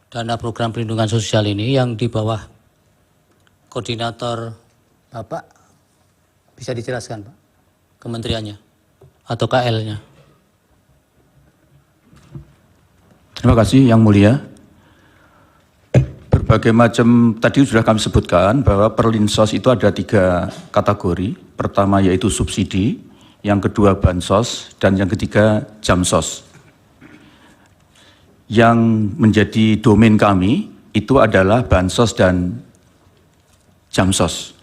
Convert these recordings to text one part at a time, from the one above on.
dana program perlindungan sosial ini yang di bawah koordinator Bapak, bisa dijelaskan Pak, kementeriannya atau KL-nya? Terima kasih Yang Mulia. Berbagai macam, tadi sudah kami sebutkan bahwa Perlinsos itu ada 3 kategori. Pertama yaitu subsidi, yang kedua bansos, dan yang ketiga jamsos. Yang menjadi domain kami itu adalah bansos dan jamsos.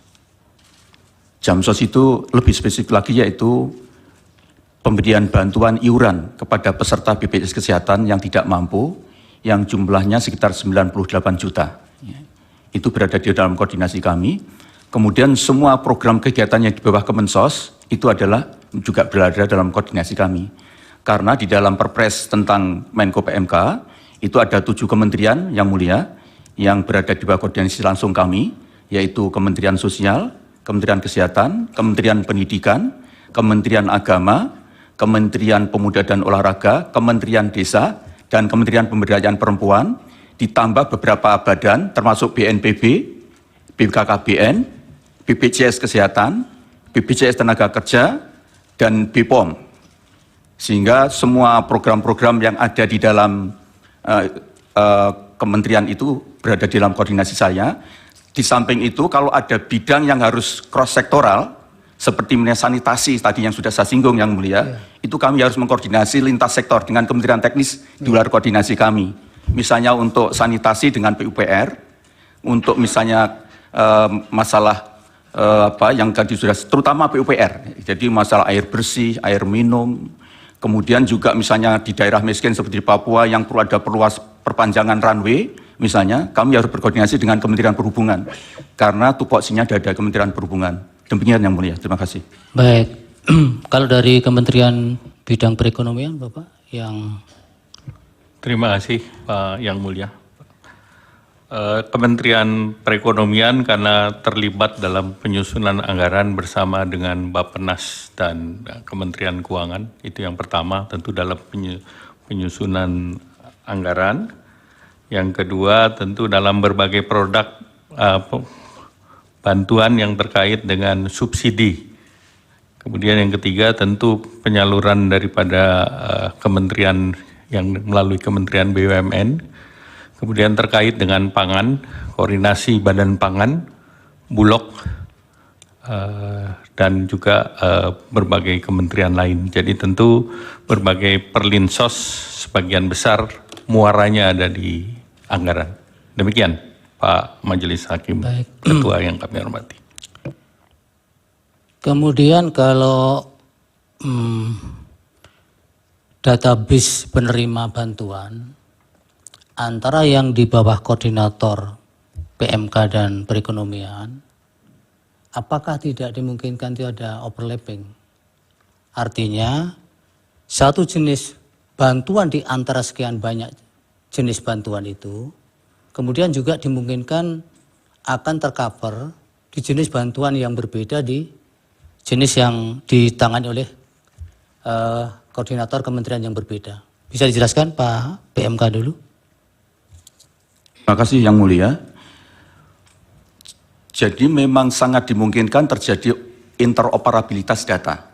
Jamsos itu lebih spesifik lagi yaitu pemberian bantuan iuran kepada peserta BPJS Kesehatan yang tidak mampu, yang jumlahnya sekitar 98 juta. Itu berada di dalam koordinasi kami. Kemudian semua program kegiatan yang di bawah Kemensos itu adalah juga berada dalam koordinasi kami. Karena di dalam Perpres tentang Menko PMK, itu ada 7 kementerian yang mulia, yang berada di bawah koordinasi langsung kami, yaitu Kementerian Sosial, Kementerian Kesehatan, Kementerian Pendidikan, Kementerian Agama, Kementerian Pemuda dan Olahraga, Kementerian Desa, dan Kementerian Pemberdayaan Perempuan, ditambah beberapa badan, termasuk BNPB, BKKBN, BPJS Kesehatan, BPJS Tenaga Kerja, dan BPOM. Sehingga semua program-program yang ada di dalam kementerian itu berada di dalam koordinasi saya. Di samping itu, kalau ada bidang yang harus cross-sektoral, seperti sanitasi tadi yang sudah saya singgung Yang Mulia, itu kami harus mengkoordinasi lintas sektor dengan kementerian teknis di luar koordinasi kami. Misalnya untuk sanitasi dengan PUPR, untuk misalnya masalah yang tadi sudah, terutama PUPR, jadi masalah air bersih, air minum, kemudian juga misalnya di daerah miskin seperti di Papua yang perlu ada perpanjangan runway, misalnya kami harus berkoordinasi dengan Kementerian Perhubungan, karena tupoksinya ada Kementerian Perhubungan. Demikian Yang Mulia, terima kasih. Baik, kalau dari Kementerian Bidang Perekonomian Bapak yang... Terima kasih Pak Yang Mulia. Kementerian Perekonomian karena terlibat dalam penyusunan anggaran bersama dengan Bappenas dan Kementerian Keuangan, itu yang pertama tentu dalam penyusunan anggaran. Yang kedua tentu dalam berbagai produk bantuan yang terkait dengan subsidi. Kemudian yang ketiga tentu penyaluran daripada kementerian yang melalui Kementerian BUMN. Kemudian terkait dengan pangan, koordinasi Badan Pangan, Bulog, dan juga berbagai kementerian lain. Jadi tentu berbagai perlinsos sebagian besar muaranya ada di anggaran. Demikian Pak Majelis Hakim. Baik. Ketua yang kami hormati. Kemudian kalau database penerima bantuan antara yang di bawah koordinator PMK dan perekonomian, apakah tidak dimungkinkan itu ada overlapping? Artinya satu jenis bantuan di antara sekian banyak jenis bantuan itu, kemudian juga dimungkinkan akan tercover di jenis bantuan yang berbeda di jenis yang ditangani oleh koordinator kementerian yang berbeda. Bisa dijelaskan Pak PMK dulu? Terima kasih Yang Mulia. Jadi memang sangat dimungkinkan terjadi interoperabilitas data.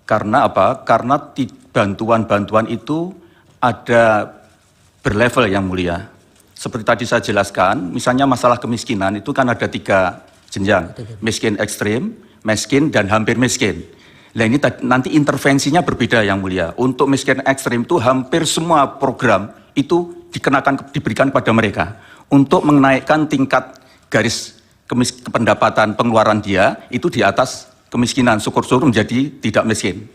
Karena apa? Karena bantuan-bantuan itu ada berlevel Yang Mulia. Seperti tadi saya jelaskan, misalnya masalah kemiskinan itu kan ada 3 jenjang. Miskin ekstrim, miskin, dan hampir miskin. Nah ini nanti intervensinya berbeda Yang Mulia. Untuk miskin ekstrim itu hampir semua program itu diberikan pada mereka untuk menaikkan tingkat garis pendapatan pengeluaran dia itu di atas kemiskinan, syukur-syukur menjadi tidak miskin.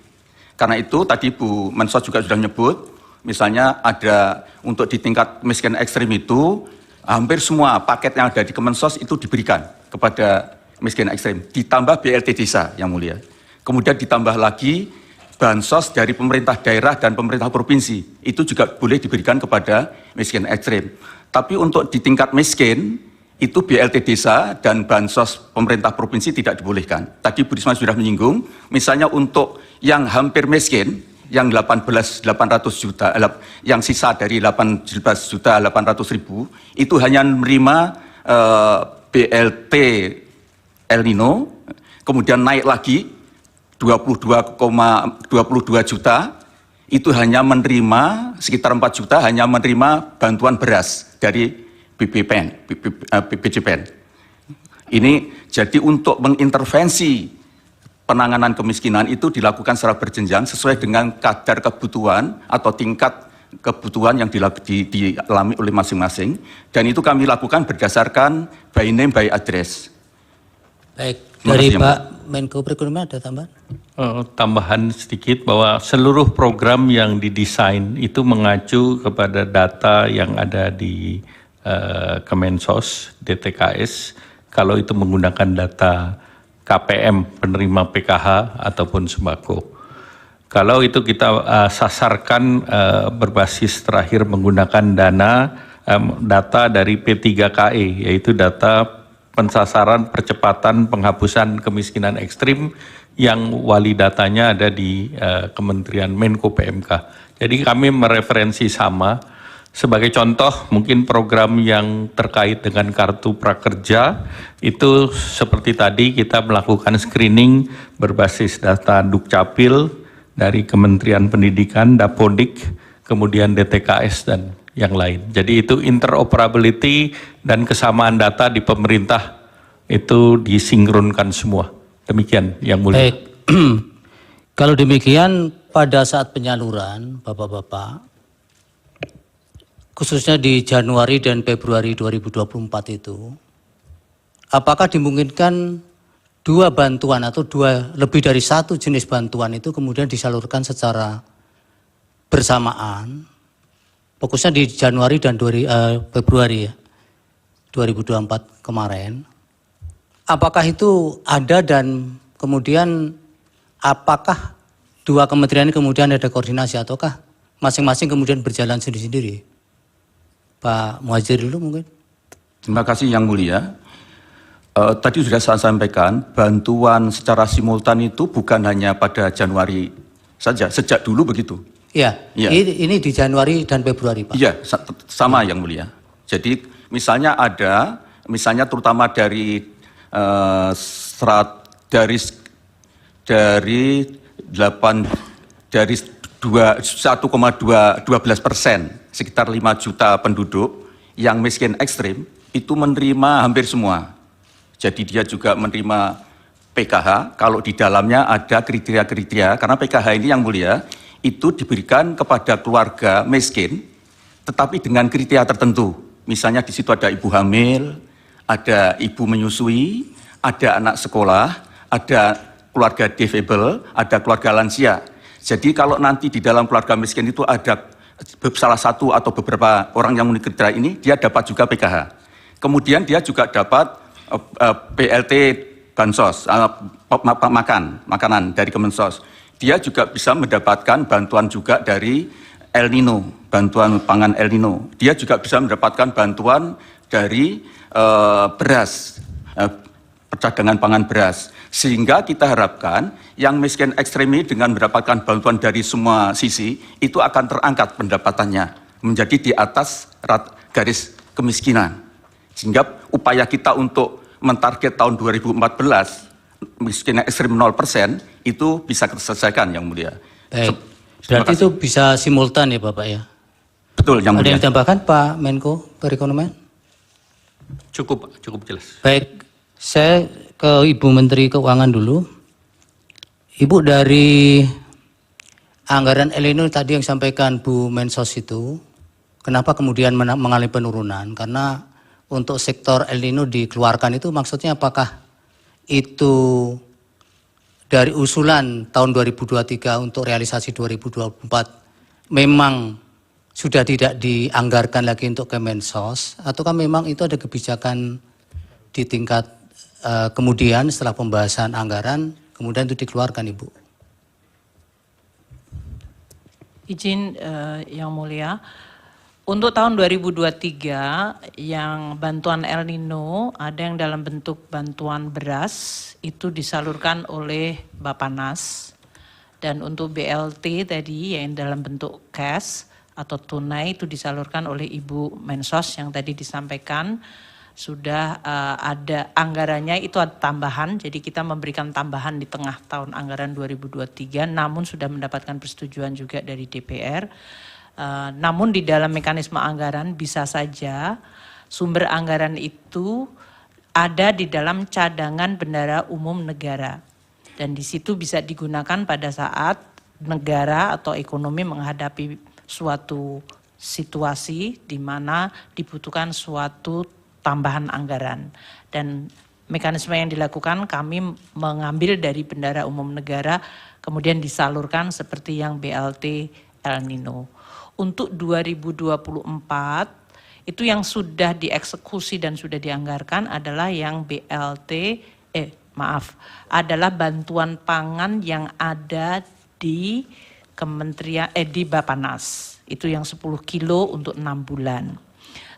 Karena itu tadi Bu Mensos juga sudah menyebut, misalnya ada untuk di tingkat miskin ekstrim itu hampir semua paket yang ada di Kemensos itu diberikan kepada miskin ekstrim, ditambah BLT desa Yang Mulia. Kemudian ditambah lagi bansos dari pemerintah daerah dan pemerintah provinsi, itu juga boleh diberikan kepada miskin ekstrim. Tapi untuk di tingkat miskin, itu BLT desa dan bansos pemerintah provinsi tidak dibolehkan. Tadi Bu Risma sudah menyinggung, misalnya untuk yang hampir miskin, yang 18.800 juta, yang sisa dari 18.800.000 itu hanya menerima BLT El Nino, kemudian naik lagi 22,22 juta, itu hanya menerima sekitar 4 juta hanya menerima bantuan beras dari BPJPN. Ini jadi untuk mengintervensi penanganan kemiskinan itu dilakukan secara berjenjang sesuai dengan kadar kebutuhan atau tingkat kebutuhan yang dialami oleh masing-masing, dan itu kami lakukan berdasarkan by name by address. Baik, dari Pak Menko Perekonomian ada tambahan? Tambahan sedikit bahwa seluruh program yang didesain itu mengacu kepada data yang ada di Kemensos, DTKS, kalau itu menggunakan data KPM, penerima PKH ataupun sembako. Kalau itu kita sasarkan berbasis terakhir menggunakan data dari P3KE, yaitu data pensasaran percepatan penghapusan kemiskinan ekstrim yang wali datanya ada di Kementerian Menko PMK. Jadi kami mereferensi sama. Sebagai contoh, mungkin program yang terkait dengan kartu prakerja itu seperti tadi kita melakukan screening berbasis data Dukcapil dari Kementerian Pendidikan, Dapodik, kemudian DTKS dan yang lain. Jadi itu interoperability dan kesamaan data di pemerintah itu disinkronkan semua. Demikian yang mulia. Baik, kalau demikian pada saat penyaluran Bapak-Bapak, khususnya di Januari dan Februari 2024 itu, apakah dimungkinkan dua bantuan atau lebih dari satu jenis bantuan itu kemudian disalurkan secara bersamaan, fokusnya di Januari dan Februari ya, 2024 kemarin, apakah itu ada dan kemudian apakah dua kementerian ini kemudian ada koordinasi ataukah masing-masing kemudian berjalan sendiri-sendiri? Pak Muhadjir dulu mungkin. Terima kasih Yang Mulia. Tadi sudah saya sampaikan, bantuan secara simultan itu bukan hanya pada Januari saja, sejak dulu begitu. Iya, ya. Ini di Januari dan Februari Pak. Iya, sama Yang Mulia. Jadi misalnya terutama dari 1,12%, sekitar 5 juta penduduk yang miskin ekstrim, itu menerima hampir semua. Jadi dia juga menerima PKH, kalau di dalamnya ada kriteria-kriteria, karena PKH ini Yang Mulia, itu diberikan kepada keluarga miskin, tetapi dengan kriteria tertentu. Misalnya di situ ada ibu hamil, ada ibu menyusui, ada anak sekolah, ada keluarga difabel, ada keluarga lansia. Jadi kalau nanti di dalam keluarga miskin itu ada salah satu atau beberapa orang yang memenuhi kriteria ini, dia dapat juga PKH. Kemudian dia juga dapat BLT Bansos, makanan dari Kemensos. Dia juga bisa mendapatkan bantuan juga dari El Nino, bantuan pangan El Nino. Dia juga bisa mendapatkan bantuan dari beras, perdagangan pangan beras. Sehingga kita harapkan yang miskin ekstrem ini dengan mendapatkan bantuan dari semua sisi, itu akan terangkat pendapatannya menjadi di atas garis kemiskinan. Sehingga upaya kita untuk mentarget tahun 2014, miskin ekstrem 0%, itu bisa terselesaikan Yang Mulia. Baik, berarti itu bisa simultan ya Bapak ya? Betul Yang Mulia. Ada yang ditambahkan Pak Menko Perekonomian? Cukup jelas. Baik, saya ke Ibu Menteri Keuangan dulu. Ibu, dari anggaran El Nino tadi yang sampaikan Bu Mensos itu, kenapa kemudian mengalami penurunan? Karena untuk sektor El Nino dikeluarkan itu maksudnya apakah itu dari usulan tahun 2023 untuk realisasi 2024 memang sudah tidak dianggarkan lagi untuk Kemensos, ataukah memang itu ada kebijakan di tingkat kemudian setelah pembahasan anggaran, kemudian itu dikeluarkan Ibu? Izin Yang Mulia, untuk tahun 2023 yang bantuan El Nino ada yang dalam bentuk bantuan beras, itu disalurkan oleh Bappenas. Dan untuk BLT tadi yang dalam bentuk cash atau tunai itu disalurkan oleh Ibu Mensos yang tadi disampaikan, sudah ada anggarannya, itu ada tambahan, jadi kita memberikan tambahan di tengah tahun anggaran 2023, namun sudah mendapatkan persetujuan juga dari DPR. Namun di dalam mekanisme anggaran bisa saja sumber anggaran itu ada di dalam cadangan bendahara umum negara. Dan di situ bisa digunakan pada saat negara atau ekonomi menghadapi suatu situasi di mana dibutuhkan suatu tambahan anggaran. Dan mekanisme yang dilakukan kami mengambil dari bendahara umum negara kemudian disalurkan seperti yang BLT El Nino. Untuk 2024 itu yang sudah dieksekusi dan sudah dianggarkan adalah yang BLT adalah bantuan pangan yang ada di Kementerian di Bappenas. Itu yang 10 kilo untuk 6 bulan.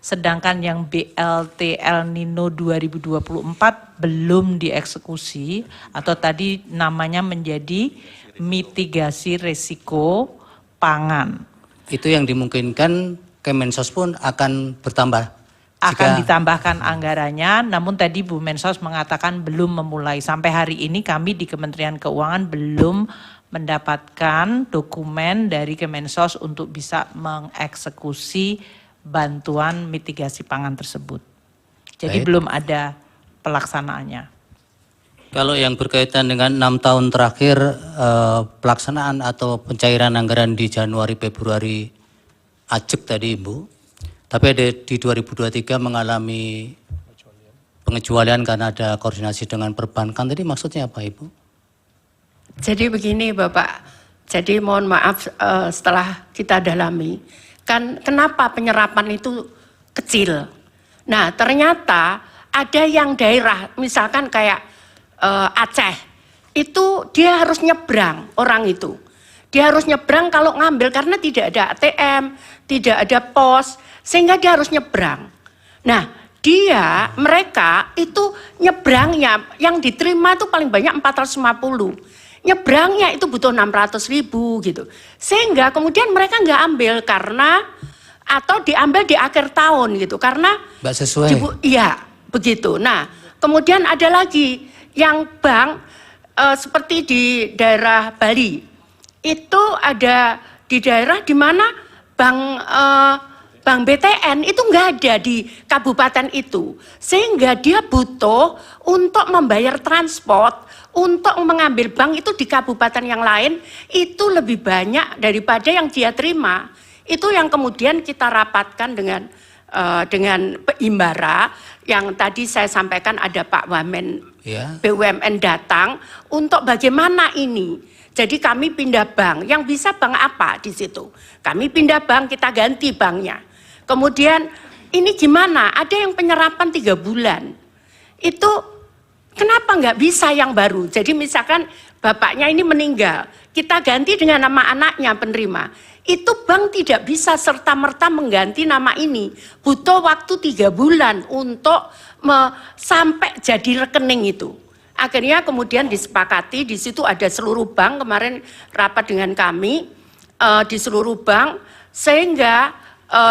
Sedangkan yang BLT El Nino 2024 belum dieksekusi atau tadi namanya menjadi mitigasi risiko pangan. Itu yang dimungkinkan Kemensos pun akan bertambah. Akan ditambahkan anggarannya, namun tadi Bu Mensos mengatakan belum memulai. Sampai hari ini kami di Kementerian Keuangan belum mendapatkan dokumen dari Kemensos untuk bisa mengeksekusi bantuan mitigasi pangan tersebut. Jadi belum ada pelaksanaannya. Kalau yang berkaitan dengan 6 tahun terakhir pelaksanaan atau pencairan anggaran di Januari Februari ajek tadi Ibu, tapi ada di 2023 mengalami pengecualian karena ada koordinasi dengan perbankan, tadi maksudnya apa Ibu? Jadi begini Bapak, jadi mohon maaf setelah kita dalami, kan kenapa penyerapan itu kecil. Nah ternyata ada yang daerah, misalkan kayak Aceh, itu dia harus nyebrang orang itu. Dia harus nyebrang kalau ngambil karena tidak ada ATM, tidak ada pos, sehingga dia harus nyebrang. Nah mereka itu nyebrangnya, yang diterima itu paling banyak 450. Nyebrangnya itu butuh 600.000 gitu. Sehingga kemudian mereka nggak ambil karena atau diambil di akhir tahun gitu karena Mbak sesuai. Iya, begitu. Nah, kemudian ada lagi yang bank seperti di daerah Bali. Itu ada di daerah di mana bank BTN itu nggak ada di kabupaten itu. Sehingga dia butuh untuk membayar transport, untuk mengambil bank itu di kabupaten yang lain itu lebih banyak daripada yang dia terima. Itu yang kemudian kita rapatkan dengan Imbara yang tadi saya sampaikan, ada Pak Wamen BUMN datang untuk bagaimana ini. Jadi kami pindah bank, yang bisa bank apa di situ? Kami pindah bank, kita ganti banknya. Kemudian ini gimana? Ada yang penyerapan 3 bulan. Itu kenapa nggak bisa yang baru? Jadi misalkan bapaknya ini meninggal, kita ganti dengan nama anaknya penerima. Itu bank tidak bisa serta-merta mengganti nama ini. Butuh waktu 3 bulan untuk sampai jadi rekening itu. Akhirnya kemudian disepakati, di situ ada seluruh bank, kemarin rapat dengan kami di seluruh bank, sehingga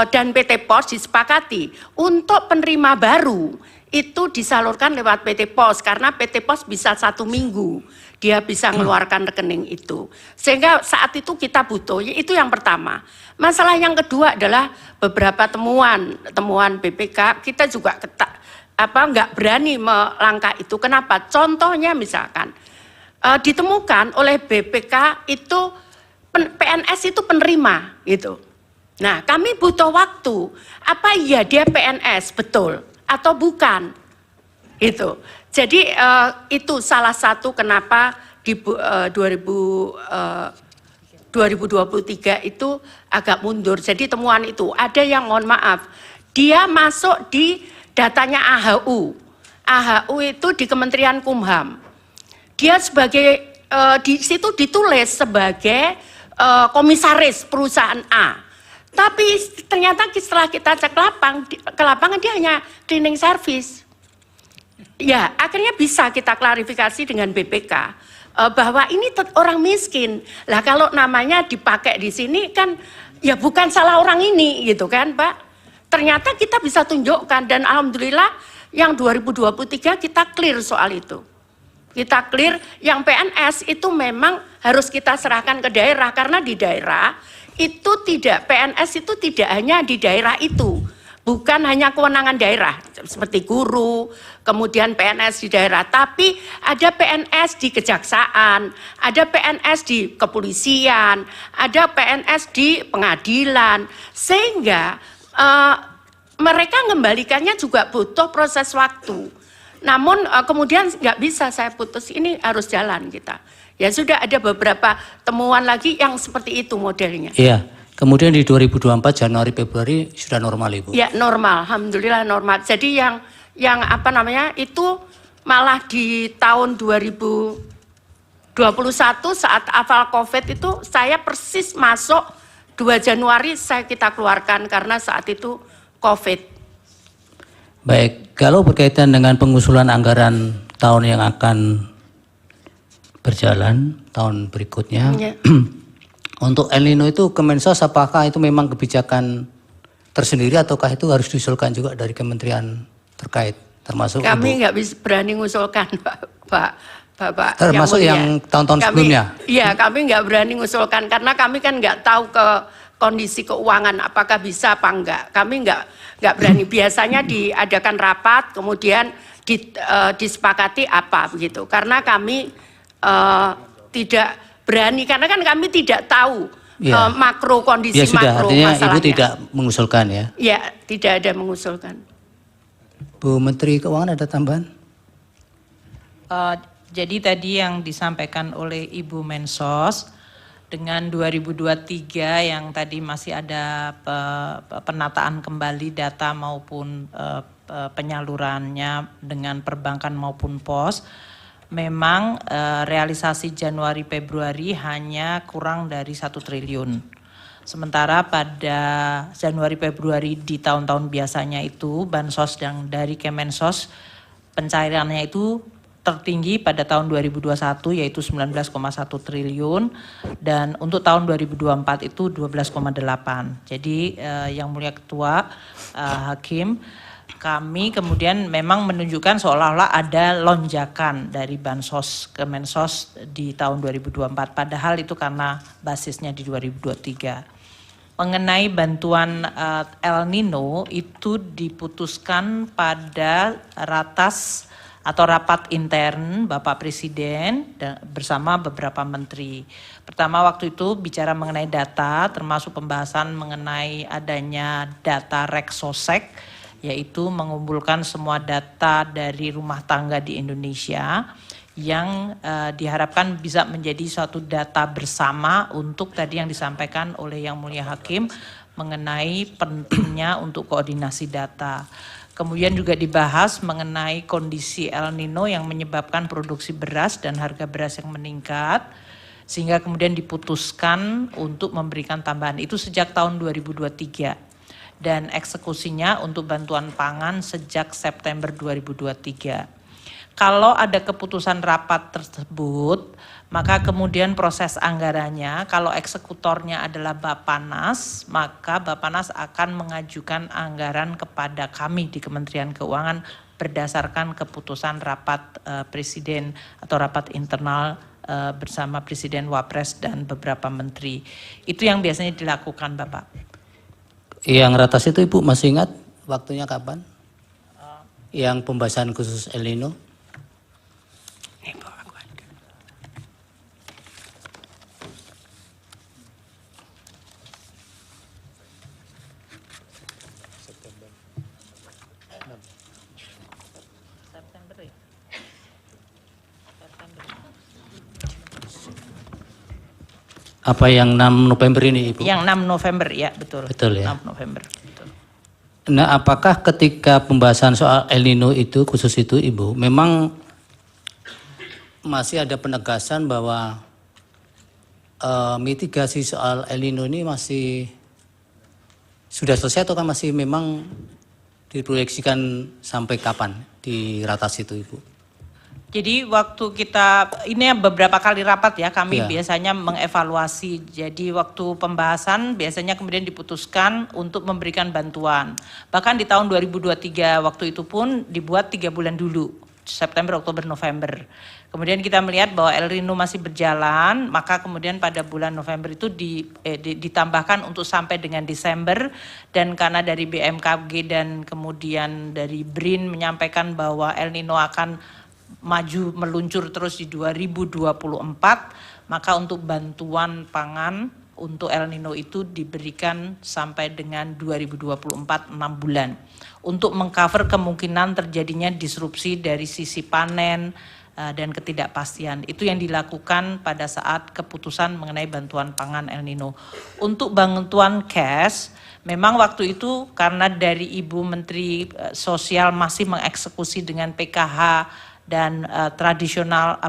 dan PT POS disepakati untuk penerima baru itu disalurkan lewat PT POS karena PT POS bisa 1 minggu dia bisa mengeluarkan rekening itu, sehingga saat itu kita butuh. Itu yang pertama. Masalah yang kedua adalah beberapa temuan BPK kita juga nggak berani melangkah itu. Kenapa? Contohnya misalkan ditemukan oleh BPK itu PNS itu penerima gitu. Nah, kami butuh waktu. Apa iya dia PNS betul atau bukan? Itu. Jadi itu salah satu kenapa di 2023 itu agak mundur. Jadi temuan itu ada yang mohon maaf, dia masuk di datanya AHU. AHU itu di Kementerian Kumham. Dia sebagai di situ ditulis sebagai komisaris perusahaan A. Tapi ternyata setelah kita cek ke lapangan dia hanya cleaning service. Ya, akhirnya bisa kita klarifikasi dengan BPK. bahwa ini orang miskin. Lah kalau namanya dipakai di sini kan ya bukan salah orang ini gitu kan Pak. Ternyata kita bisa tunjukkan dan alhamdulillah yang 2023 kita clear soal itu. Kita clear yang PNS itu memang harus kita serahkan ke daerah karena di daerah itu PNS itu tidak hanya di daerah itu. Bukan hanya kewenangan daerah seperti guru, kemudian PNS di daerah, tapi ada PNS di kejaksaan, ada PNS di kepolisian, ada PNS di pengadilan, sehingga mereka mengembalikannya juga butuh proses waktu. Namun kemudian nggak bisa saya putus, ini harus jalan kita. Ya sudah ada beberapa temuan lagi yang seperti itu modelnya. Iya. Kemudian di 2024 Januari Februari sudah normal Ibu? Ya normal, alhamdulillah normal. Jadi yang apa namanya itu malah di tahun 2021 saat awal COVID itu saya persis masuk 2 Januari kita keluarkan karena saat itu COVID. Baik, kalau berkaitan dengan pengusulan anggaran tahun yang akan berjalan, tahun berikutnya, ya. Untuk El Nino itu Kemensos apakah itu memang kebijakan tersendiri ataukah itu harus diusulkan juga dari kementerian terkait termasuk kami nggak bisa berani mengusulkan Bapak termasuk yang tahun-tahun sebelumnya? Iya kami nggak berani mengusulkan karena kami kan nggak tahu ke kondisi keuangan apakah bisa apa enggak. Kami nggak berani. Biasanya diadakan rapat kemudian disepakati apa begitu karena kami tidak berani karena kan kami tidak tahu ya. Makro kondisi ya, sudah, makro artinya masalahnya. Ibu tidak mengusulkan ya? Ya tidak ada mengusulkan. Bu Menteri Keuangan ada tambahan? Jadi tadi yang disampaikan oleh Ibu Mensos dengan 2023 yang tadi masih ada penataan kembali data maupun penyalurannya dengan perbankan maupun pos. Memang realisasi Januari Februari hanya kurang dari 1 triliun. Sementara pada Januari Februari di tahun-tahun biasanya itu bansos yang dari Kemensos pencairannya itu tertinggi pada tahun 2021 yaitu 19,1 triliun dan untuk tahun 2024 itu 12,8. Jadi yang mulia Ketua Hakim, kami kemudian memang menunjukkan seolah-olah ada lonjakan dari bansos Kemensos di tahun 2024, padahal itu karena basisnya di 2023. Mengenai bantuan El Nino itu diputuskan pada rapat intern Bapak Presiden bersama beberapa menteri. Pertama waktu itu bicara mengenai data, termasuk pembahasan mengenai adanya data Reksosek, yaitu mengumpulkan semua data dari rumah tangga di Indonesia yang diharapkan bisa menjadi suatu data bersama untuk tadi yang disampaikan oleh Yang Mulia Hakim mengenai pentingnya untuk koordinasi data. Kemudian juga dibahas mengenai kondisi El Nino yang menyebabkan produksi beras dan harga beras yang meningkat, sehingga kemudian diputuskan untuk memberikan tambahan itu sejak tahun 2023. Dan eksekusinya untuk bantuan pangan sejak September 2023. Kalau ada keputusan rapat tersebut, maka kemudian proses anggarannya, kalau eksekutornya adalah Bappenas, maka Bappenas akan mengajukan anggaran kepada kami di Kementerian Keuangan berdasarkan keputusan rapat Presiden atau rapat internal bersama Presiden, Wapres, dan beberapa menteri. Itu yang biasanya dilakukan Bapak. Yang ratas itu Ibu masih ingat waktunya kapan? Yang pembahasan khusus El Nino? Apa yang 6 November ini Ibu? Yang 6 November ya betul. Betul ya. 6 November. Betul. Nah apakah ketika pembahasan soal El Nino itu khusus itu Ibu memang masih ada penegasan bahwa mitigasi soal El Nino ini masih sudah selesai atau kan masih memang diproyeksikan sampai kapan di ratas itu Ibu? Jadi waktu kita, ini beberapa kali rapat ya, kami biasanya mengevaluasi. Jadi waktu pembahasan biasanya kemudian diputuskan untuk memberikan bantuan. Bahkan di tahun 2023 waktu itu pun dibuat 3 bulan dulu, September, Oktober, November. Kemudian kita melihat bahwa El Nino masih berjalan, maka kemudian pada bulan November itu ditambahkan untuk sampai dengan Desember, dan karena dari BMKG dan kemudian dari BRIN menyampaikan bahwa El Nino akan maju meluncur terus di 2024, maka untuk bantuan pangan untuk El Nino itu diberikan sampai dengan 2024, 6 bulan. Untuk mengcover kemungkinan terjadinya disrupsi dari sisi panen dan ketidakpastian. Itu yang dilakukan pada saat keputusan mengenai bantuan pangan El Nino. Untuk bantuan cash, memang waktu itu karena dari Ibu Menteri Sosial masih mengeksekusi dengan PKH dan tradisional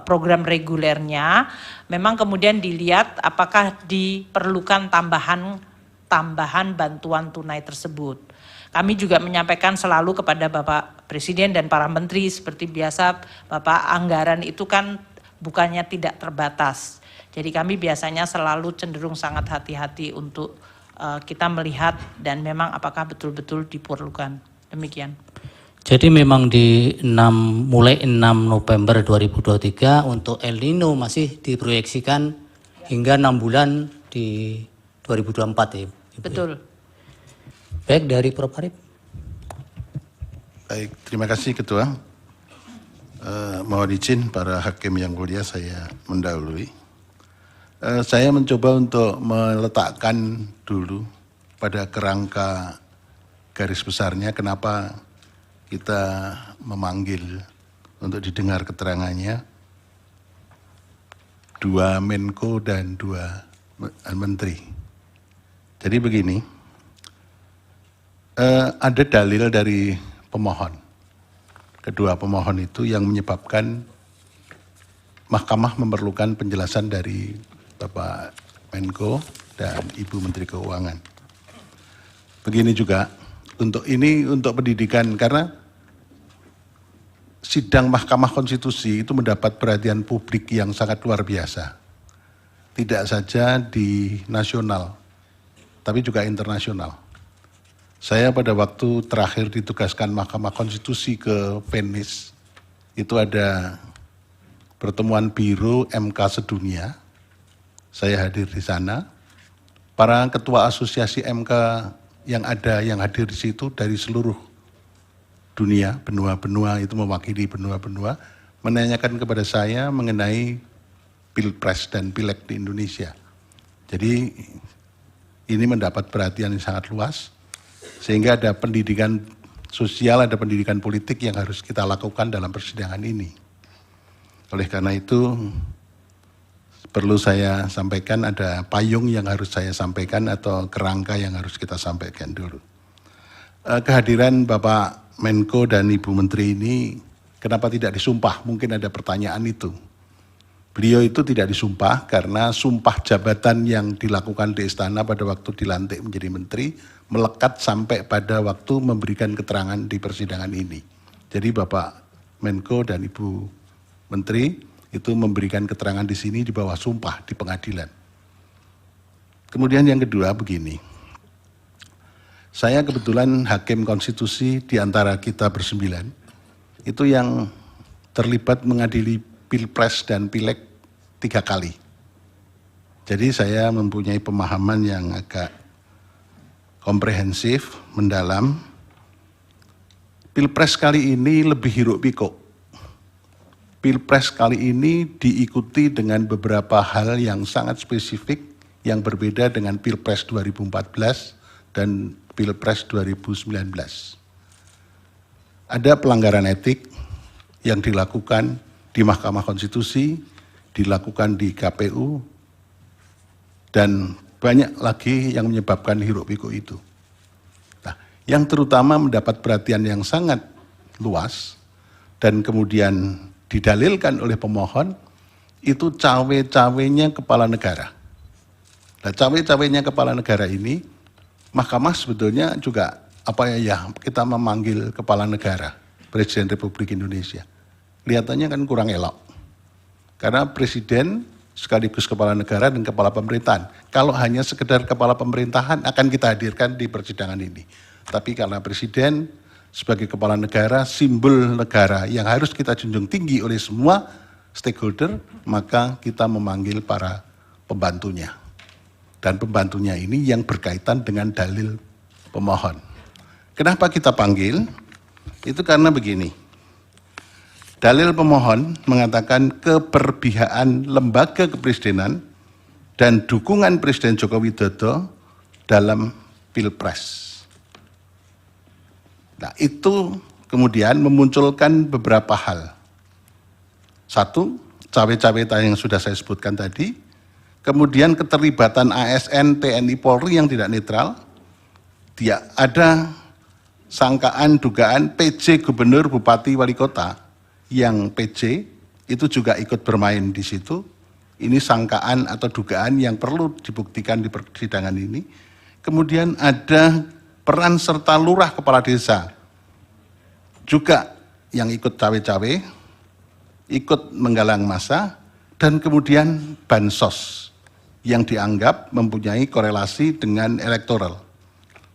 program regulernya, memang kemudian dilihat apakah diperlukan tambahan bantuan tunai tersebut. Kami juga menyampaikan selalu kepada Bapak Presiden dan para menteri, seperti biasa Bapak, anggaran itu kan bukannya tidak terbatas. Jadi kami biasanya selalu cenderung sangat hati-hati untuk kita melihat dan memang apakah betul-betul diperlukan. Demikian. Jadi memang mulai 6 November 2023 untuk El Nino masih diproyeksikan hingga 6 bulan di 2024 ya, Ibu. Betul. Baik, dari Prof. Arief. Baik, terima kasih Ketua. Mohon izin para hakim yang mulia, saya mendahului. Saya mencoba untuk meletakkan dulu pada kerangka garis besarnya kenapa kita memanggil untuk didengar keterangannya 2 Menko dan 2 Menteri. Jadi begini, ada dalil dari pemohon. Kedua pemohon itu yang menyebabkan Mahkamah memerlukan penjelasan dari Bapak Menko dan Ibu Menteri Keuangan. Begini juga, untuk pendidikan, karena sidang Mahkamah Konstitusi itu mendapat perhatian publik yang sangat luar biasa. Tidak saja di nasional, tapi juga internasional. Saya pada waktu terakhir ditugaskan Mahkamah Konstitusi ke Venice, itu ada pertemuan Biro MK sedunia, saya hadir di sana. Para ketua asosiasi MK yang hadir di situ dari seluruh dunia, benua-benua itu mewakili benua-benua, menanyakan kepada saya mengenai Pilpres dan Pileg di Indonesia. Jadi ini mendapat perhatian yang sangat luas, sehingga ada pendidikan sosial, ada pendidikan politik yang harus kita lakukan dalam persidangan ini. Oleh karena itu, perlu saya sampaikan, ada payung yang harus saya sampaikan atau kerangka yang harus kita sampaikan dulu. Kehadiran Bapak Menko dan Ibu Menteri ini kenapa tidak disumpah? Mungkin ada pertanyaan itu. Beliau itu tidak disumpah karena sumpah jabatan yang dilakukan di istana pada waktu dilantik menjadi menteri melekat sampai pada waktu memberikan keterangan di persidangan ini. Jadi Bapak Menko dan Ibu Menteri itu memberikan keterangan di sini di bawah sumpah di pengadilan. Kemudian yang kedua begini, saya kebetulan hakim konstitusi di antara kita bersembilan, itu yang terlibat mengadili Pilpres dan Pileg 3 kali. Jadi saya mempunyai pemahaman yang agak komprehensif, mendalam. Pilpres kali ini lebih hiruk pikuk. Pilpres kali ini diikuti dengan beberapa hal yang sangat spesifik yang berbeda dengan Pilpres 2014 dan Pilpres 2019. Ada pelanggaran etik yang dilakukan di Mahkamah Konstitusi, dilakukan di KPU, dan banyak lagi yang menyebabkan hiruk pikuk itu. Nah, yang terutama mendapat perhatian yang sangat luas dan kemudian didalilkan oleh pemohon itu cawe-cawenya kepala negara. Nah, cawe-cawenya kepala negara ini, Mahkamah sebetulnya juga kita memanggil kepala negara, Presiden Republik Indonesia. kelihatannya kan kurang elok. Karena presiden sekaligus kepala negara dan kepala pemerintahan. Kalau hanya sekedar kepala pemerintahan akan kita hadirkan di persidangan ini. Tapi karena presiden sebagai kepala negara, simbol negara yang harus kita junjung tinggi oleh semua stakeholder, maka kita memanggil para pembantunya. Dan pembantunya ini yang berkaitan dengan dalil pemohon. Kenapa kita panggil? Itu karena begini. Dalil pemohon mengatakan keberpihakan lembaga kepresidenan dan dukungan Presiden Joko Widodo dalam Pilpres. Nah, itu kemudian memunculkan beberapa hal. Satu, cawe-cawe yang sudah saya sebutkan tadi. Kemudian keterlibatan ASN, TNI, Polri yang tidak netral. Ada sangkaan, dugaan PJ Gubernur, Bupati, Wali Kota yang PJ itu juga ikut bermain di situ. Ini sangkaan atau dugaan yang perlu dibuktikan di persidangan ini. Kemudian ada peran serta lurah kepala desa juga yang ikut cawe-cawe, ikut menggalang massa, dan kemudian bansos yang dianggap mempunyai korelasi dengan elektoral.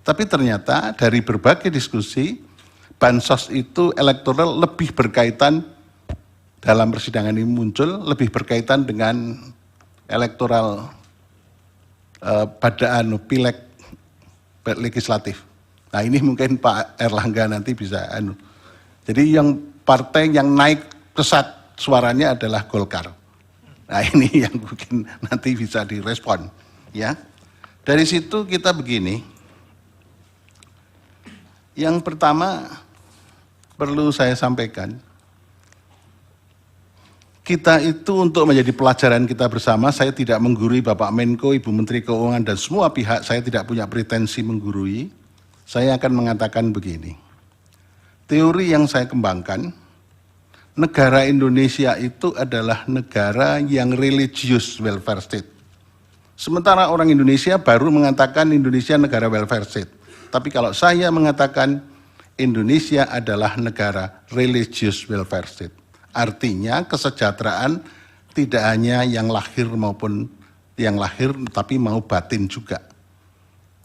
Tapi ternyata dari berbagai diskusi, bansos itu elektoral lebih berkaitan, dalam persidangan ini muncul, lebih berkaitan dengan elektoral pada pileg legislatif. Nah ini mungkin Pak Erlangga nanti bisa Jadi yang partai yang naik pesat suaranya adalah Golkar. Nah ini yang mungkin nanti bisa direspon. Ya. Dari situ kita begini. Yang pertama perlu saya sampaikan, kita itu untuk menjadi pelajaran kita bersama, saya tidak menggurui Bapak Menko, Ibu Menteri Keuangan, dan semua pihak, saya tidak punya pretensi menggurui. Saya akan mengatakan begini, teori yang saya kembangkan, negara Indonesia itu adalah negara yang religious welfare state. Sementara orang Indonesia baru mengatakan Indonesia negara welfare state. Tapi kalau saya mengatakan Indonesia adalah negara religious welfare state. Artinya kesejahteraan tidak hanya yang lahir maupun yang lahir, tapi mau batin juga.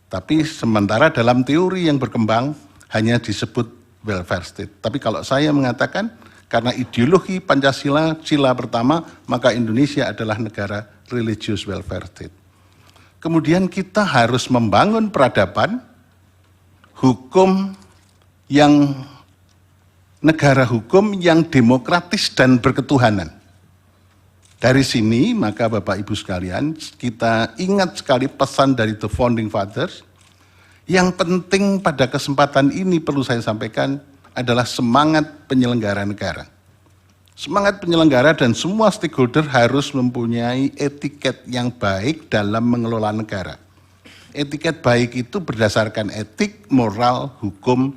Tapi sementara dalam teori yang berkembang hanya disebut welfare state. Tapi kalau saya mengatakan karena ideologi Pancasila, sila pertama, maka Indonesia adalah negara religious welfare state. Kemudian kita harus membangun peradaban, hukum yang negara hukum yang demokratis dan berketuhanan. Dari sini maka Bapak Ibu sekalian, kita ingat sekali pesan dari The Founding Fathers. Yang penting pada kesempatan ini perlu saya sampaikan adalah semangat penyelenggara negara. Semangat penyelenggara dan semua stakeholder harus mempunyai etiket yang baik dalam mengelola negara. Etiket baik itu berdasarkan etik, moral, hukum,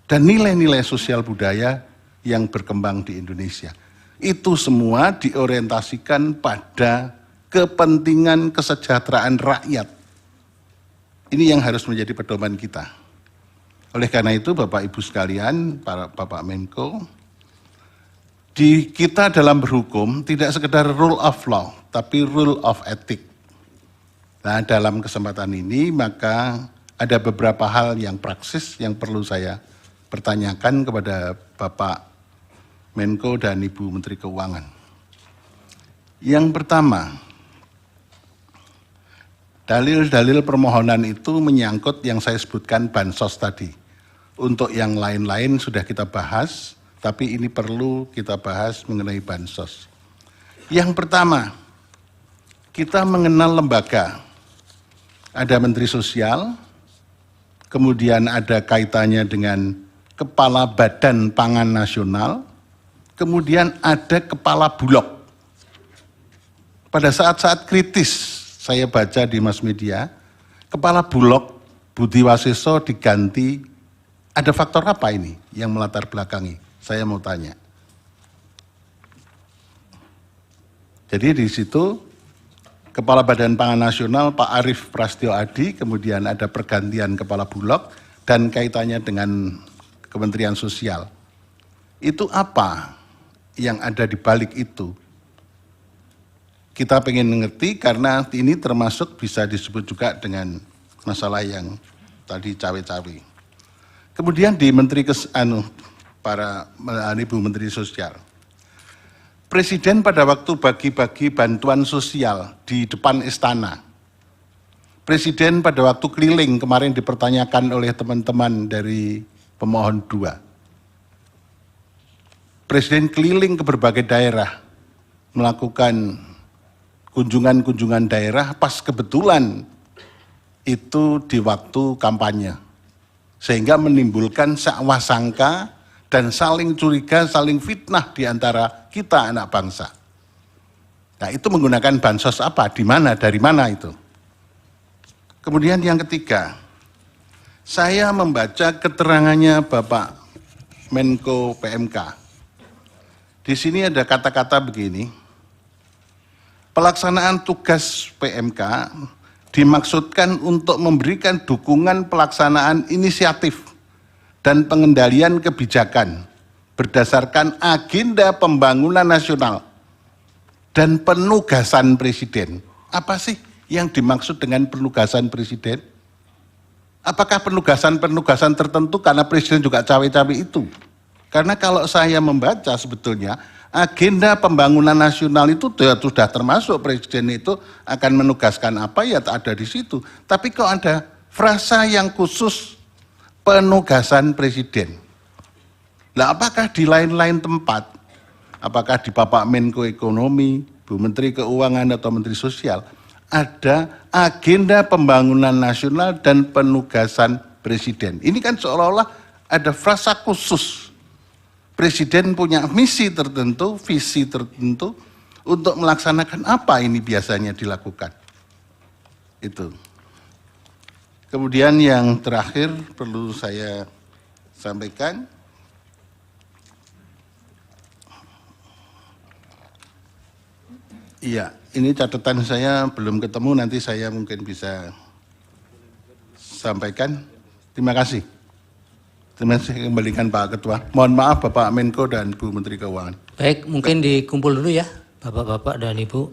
dan nilai-nilai sosial budaya yang berkembang di Indonesia. Itu semua diorientasikan pada kepentingan kesejahteraan rakyat. Ini yang harus menjadi pedoman kita. Oleh karena itu Bapak Ibu sekalian, para Bapak Menko, di kita dalam berhukum tidak sekedar rule of law, tapi rule of ethic. Nah dalam kesempatan ini maka ada beberapa hal yang praksis yang perlu saya pertanyakan kepada Bapak Menko dan Ibu Menteri Keuangan. Yang pertama, dalil-dalil permohonan itu menyangkut yang saya sebutkan bansos tadi. Untuk yang lain-lain sudah kita bahas, tapi ini perlu kita bahas mengenai bansos. Yang pertama, kita mengenal lembaga. Ada Menteri Sosial, kemudian ada kaitannya dengan Kepala Badan Pangan Nasional, kemudian ada Kepala Bulog. Pada saat-saat kritis, saya baca di mass media, Kepala Bulog Budi Waseso diganti, ada faktor apa ini yang melatar belakangi? Saya mau tanya. Jadi di situ, Kepala Badan Pangan Nasional Pak Arief Prasetyo Adi, kemudian ada pergantian Kepala Bulog, dan kaitannya dengan Kementerian Sosial. Itu apa yang ada di balik itu. Kita pengen mengerti karena ini termasuk bisa disebut juga dengan masalah yang tadi cawe-cawe. Kemudian di Ibu Menteri Sosial, Presiden pada waktu bagi-bagi bantuan sosial di depan istana, Presiden pada waktu keliling kemarin dipertanyakan oleh teman-teman dari pemohon 2. Presiden keliling ke berbagai daerah, melakukan kunjungan-kunjungan daerah pas kebetulan itu di waktu kampanye. Sehingga menimbulkan sangka dan saling curiga, saling fitnah di antara kita anak bangsa. Nah itu menggunakan bansos apa, di mana, dari mana itu. Kemudian yang ketiga, saya membaca keterangannya Bapak Menko PMK. Di sini ada kata-kata begini, pelaksanaan tugas PMK dimaksudkan untuk memberikan dukungan pelaksanaan inisiatif dan pengendalian kebijakan berdasarkan agenda pembangunan nasional dan penugasan Presiden. Apa sih yang dimaksud dengan penugasan Presiden? Apakah penugasan-penugasan tertentu karena Presiden juga cawe-cawe itu? Karena kalau saya membaca sebetulnya agenda pembangunan nasional itu sudah termasuk Presiden itu akan menugaskan apa ya ada di situ. Tapi kok ada frasa yang khusus penugasan Presiden. Nah apakah di lain-lain tempat, apakah di Bapak Menko Ekonomi, Bu Menteri Keuangan atau Menteri Sosial, ada agenda pembangunan nasional dan penugasan Presiden. Ini kan seolah-olah ada frasa khusus. Presiden punya misi tertentu, visi tertentu untuk melaksanakan apa ini biasanya dilakukan. Itu. Kemudian yang terakhir perlu saya sampaikan, iya, ini catatan saya belum ketemu, nanti saya mungkin bisa sampaikan. Terima kasih. Terima kasih, kembalikan Pak Ketua. Mohon maaf Bapak Menko dan Bu Menteri Keuangan. Baik, mungkin dikumpul dulu ya Bapak-Bapak dan Ibu.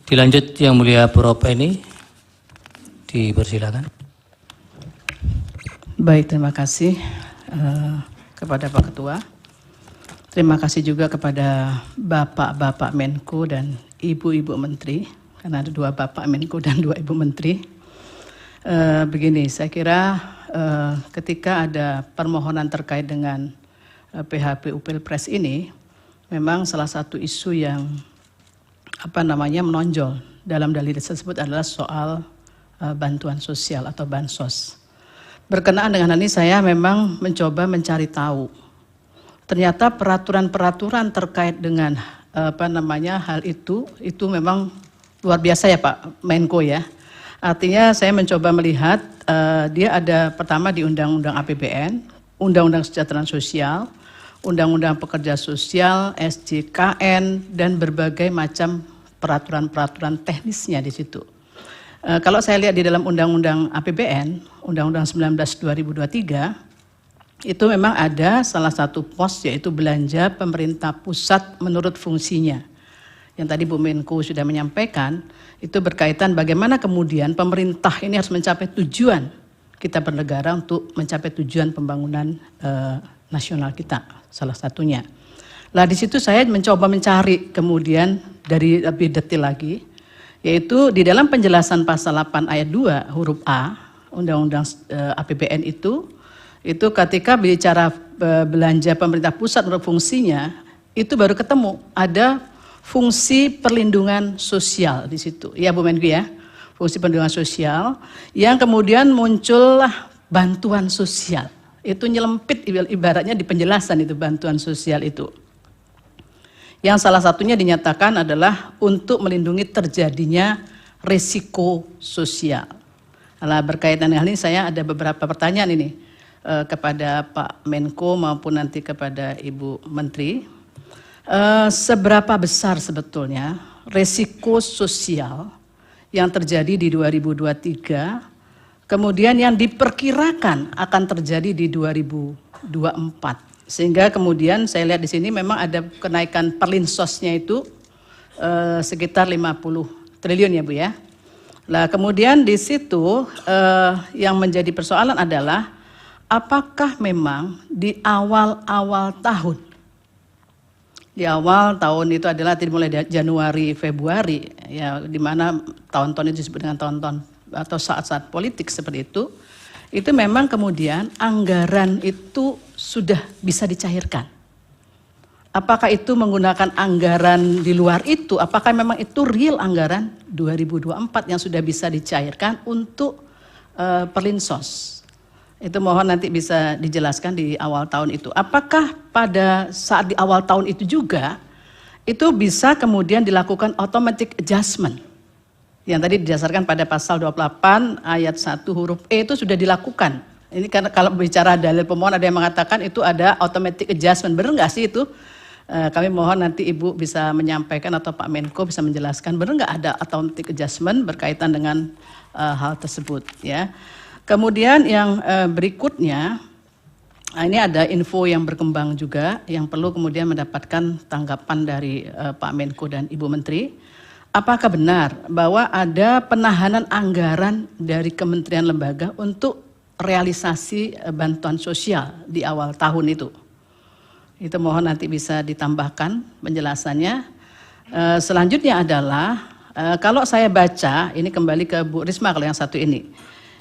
Dilanjut Yang Mulia Prof. ini, dipersilakan. Baik, terima kasih kepada Pak Ketua. Terima kasih juga kepada Bapak-Bapak Menko dan Ibu-Ibu Menteri, karena ada 2 Bapak Menko dan 2 Ibu Menteri. Begini, saya kira ketika ada permohonan terkait dengan PHPU Pilpres ini, memang salah satu isu yang menonjol dalam dalil tersebut adalah soal bantuan sosial atau bansos. Berkenaan dengan hal ini saya memang mencoba mencari tahu. Ternyata peraturan-peraturan terkait dengan hal itu memang luar biasa ya Pak Menko ya. Artinya saya mencoba melihat dia ada pertama di Undang-Undang APBN, Undang-Undang Kesejahteraan Sosial, Undang-Undang Pekerja Sosial, SJKN, dan berbagai macam peraturan-peraturan teknisnya di situ. Kalau saya lihat di dalam Undang-Undang APBN, Undang-Undang 19/2023, itu memang ada salah satu pos yaitu belanja pemerintah pusat menurut fungsinya. Yang tadi Bu Menko sudah menyampaikan, itu berkaitan bagaimana kemudian pemerintah ini harus mencapai tujuan kita bernegara untuk mencapai tujuan pembangunan nasional kita, salah satunya. Nah di situ saya mencoba mencari kemudian dari lebih detail lagi, yaitu di dalam penjelasan pasal 8 ayat 2 huruf A, Undang-Undang APBN itu ketika bicara belanja pemerintah pusat menurut fungsinya, itu baru ketemu ada fungsi perlindungan sosial di situ. Ya Bu Menko ya, fungsi perlindungan sosial yang kemudian muncullah bantuan sosial. Itu nyelempit ibaratnya di penjelasan itu bantuan sosial itu. Yang salah satunya dinyatakan adalah untuk melindungi terjadinya risiko sosial. Nah, berkaitan dengan ini saya ada beberapa pertanyaan ini kepada Pak Menko maupun nanti kepada Ibu Menteri. Seberapa besar sebetulnya risiko sosial yang terjadi di 2023, kemudian yang diperkirakan akan terjadi di 2024. Sehingga kemudian saya lihat di sini memang ada kenaikan perlinsosnya itu sekitar 50 triliun ya Bu ya. Nah kemudian di situ yang menjadi persoalan adalah apakah memang di awal-awal tahun, di awal tahun itu adalah dimulai dari Januari, Februari, ya di mana tahun-tahun itu disebut dengan tahun-tahun atau saat-saat politik seperti itu memang kemudian anggaran itu sudah bisa dicairkan. Apakah itu menggunakan anggaran di luar itu, apakah memang itu real anggaran 2024 yang sudah bisa dicairkan untuk perlinsos? Itu mohon nanti bisa dijelaskan di awal tahun itu. Apakah pada saat di awal tahun itu juga, itu bisa kemudian dilakukan automatic adjustment. Yang tadi didasarkan pada pasal 28 ayat 1 huruf E itu sudah dilakukan. Ini karena kalau bicara dalil pemohon ada yang mengatakan itu ada automatic adjustment. Benar nggak sih itu? Kami mohon nanti Ibu bisa menyampaikan atau Pak Menko bisa menjelaskan benar nggak ada automatic adjustment berkaitan dengan hal tersebut ya. Kemudian yang berikutnya, ini ada info yang berkembang juga yang perlu kemudian mendapatkan tanggapan dari Pak Menko dan Ibu Menteri. Apakah benar bahwa ada penahanan anggaran dari kementerian lembaga untuk realisasi bantuan sosial di awal tahun itu? Itu mohon nanti bisa ditambahkan penjelasannya. Selanjutnya adalah, kalau saya baca, ini kembali ke Bu Risma kalau yang satu ini.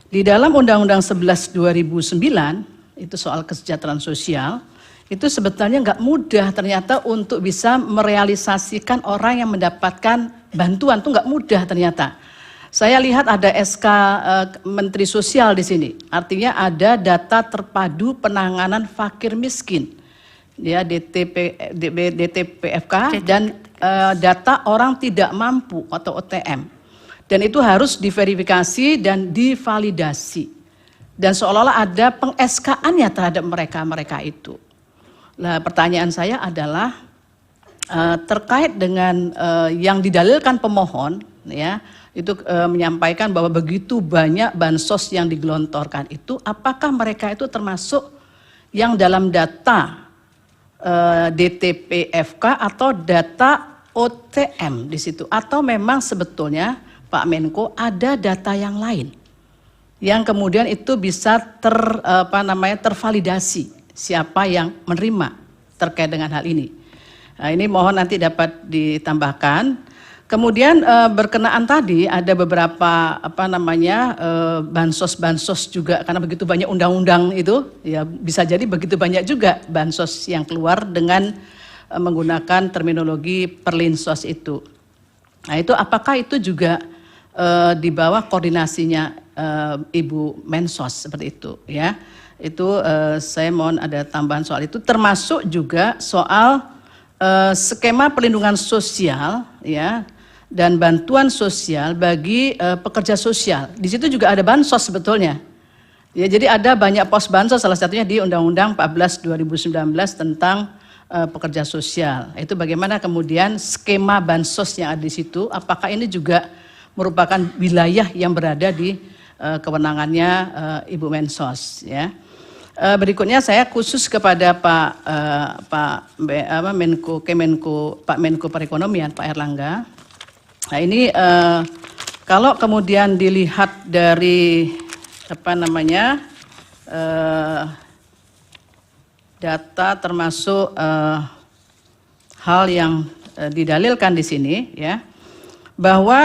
Di dalam Undang-Undang 11 2009, itu soal kesejahteraan sosial, itu sebetulnya nggak mudah ternyata untuk bisa merealisasikan orang yang mendapatkan bantuan, itu nggak mudah ternyata. Saya lihat ada SK Menteri Sosial di sini, artinya ada data terpadu penanganan fakir miskin, ya DTPFK dan data orang tidak mampu atau OTM. Dan itu harus diverifikasi dan divalidasi. Dan seolah-olah ada peng-SK-annya terhadap mereka itu. Nah, pertanyaan saya adalah terkait dengan yang didalilkan pemohon, ya, itu menyampaikan bahwa begitu banyak bansos yang digelontorkan itu, apakah mereka itu termasuk yang dalam data DTPFK atau data OTM di situ, atau memang sebetulnya Pak Menko ada data yang lain yang kemudian itu bisa tervalidasi siapa yang menerima terkait dengan hal ini. Nah, ini mohon nanti dapat ditambahkan. Kemudian berkenaan tadi ada beberapa bansos juga karena begitu banyak undang-undang itu ya bisa jadi begitu banyak juga bansos yang keluar dengan menggunakan terminologi perlinsos itu. Nah, itu apakah itu juga di bawah koordinasinya Ibu Mensos seperti itu ya. Itu saya mohon ada tambahan soal itu, termasuk juga soal skema perlindungan sosial ya dan bantuan sosial bagi pekerja sosial. Di situ juga ada bansos sebetulnya. Ya, jadi ada banyak pos bansos, salah satunya di Undang-Undang 14 2019 tentang pekerja sosial. Itu bagaimana kemudian skema bansos yang ada di situ, apakah ini juga merupakan wilayah yang berada di kewenangannya Ibu Mensos ya. Berikutnya saya khusus kepada Pak Menko Perekonomian Pak Erlangga. Nah ini kalau kemudian dilihat dari data termasuk hal yang didalilkan di sini ya, bahwa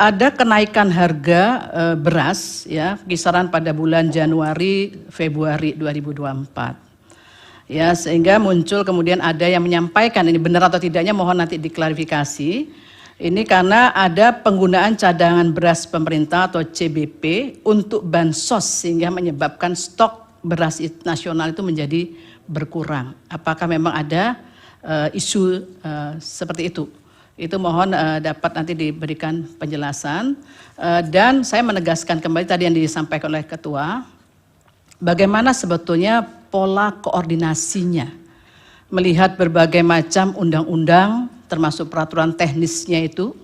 ada kenaikan harga beras ya kisaran pada bulan Januari Februari 2024 ya, sehingga muncul kemudian ada yang menyampaikan ini benar atau tidaknya mohon nanti diklarifikasi. Ini karena ada penggunaan cadangan beras pemerintah atau CBP untuk bansos sehingga menyebabkan stok beras nasional itu menjadi berkurang. Apakah memang ada isu seperti itu? Itu mohon dapat nanti diberikan penjelasan. Dan saya menegaskan kembali tadi yang disampaikan oleh Ketua, bagaimana sebetulnya pola koordinasinya melihat berbagai macam undang-undang termasuk peraturan teknisnya itu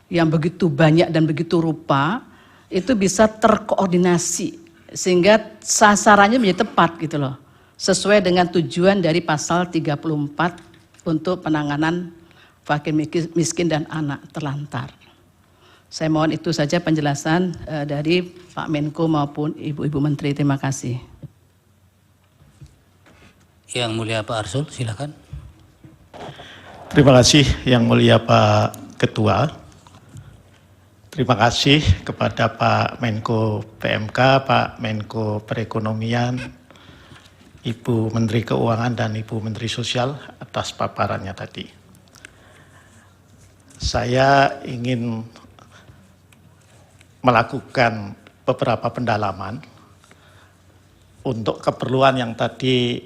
yang begitu banyak dan begitu rupa, itu bisa terkoordinasi sehingga sasarannya menjadi tepat gitu loh, sesuai dengan tujuan dari pasal 34 untuk penanganan fakir miskin dan anak terlantar. Saya mohon itu saja penjelasan dari Pak Menko maupun Ibu-Ibu Menteri. Terima kasih. Yang mulia Pak Arsul, silakan. Terima kasih Yang Mulia Pak Ketua. Terima kasih kepada Pak Menko PMK, Pak Menko Perekonomian, Ibu Menteri Keuangan dan Ibu Menteri Sosial atas paparannya tadi. Saya ingin melakukan beberapa pendalaman untuk keperluan yang tadi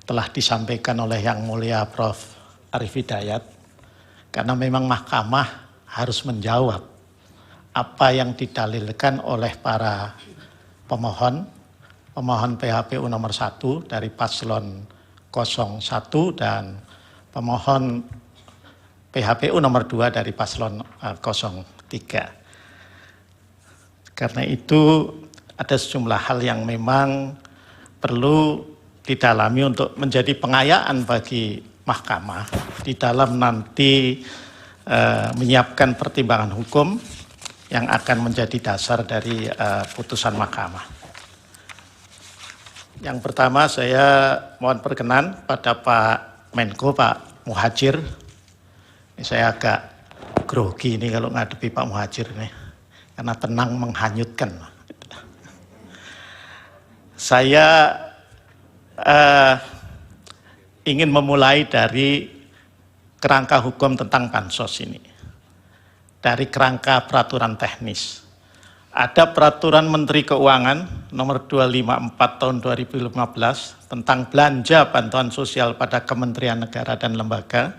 telah disampaikan oleh Yang Mulia Prof. Arief Hidayat, karena memang Mahkamah harus menjawab apa yang didalilkan oleh para pemohon PHPU nomor 1 dari paslon 01 dan pemohon PHPU nomor 2 dari paslon 03. Karena itu ada sejumlah hal yang memang perlu didalami untuk menjadi pengayaan bagi Mahkamah di dalam nanti menyiapkan pertimbangan hukum yang akan menjadi dasar dari putusan Mahkamah. Yang pertama saya mohon perkenan pada Pak Menko, Pak Muhadjir. Ini saya agak grogi ini kalau ngadepi Pak Muhadjir nih. Karena tenang menghanyutkan. Saya ingin memulai dari kerangka hukum tentang bansos ini. Dari kerangka peraturan teknis. Ada peraturan Menteri Keuangan nomor 254 tahun 2015 tentang belanja bantuan sosial pada Kementerian Negara dan lembaga,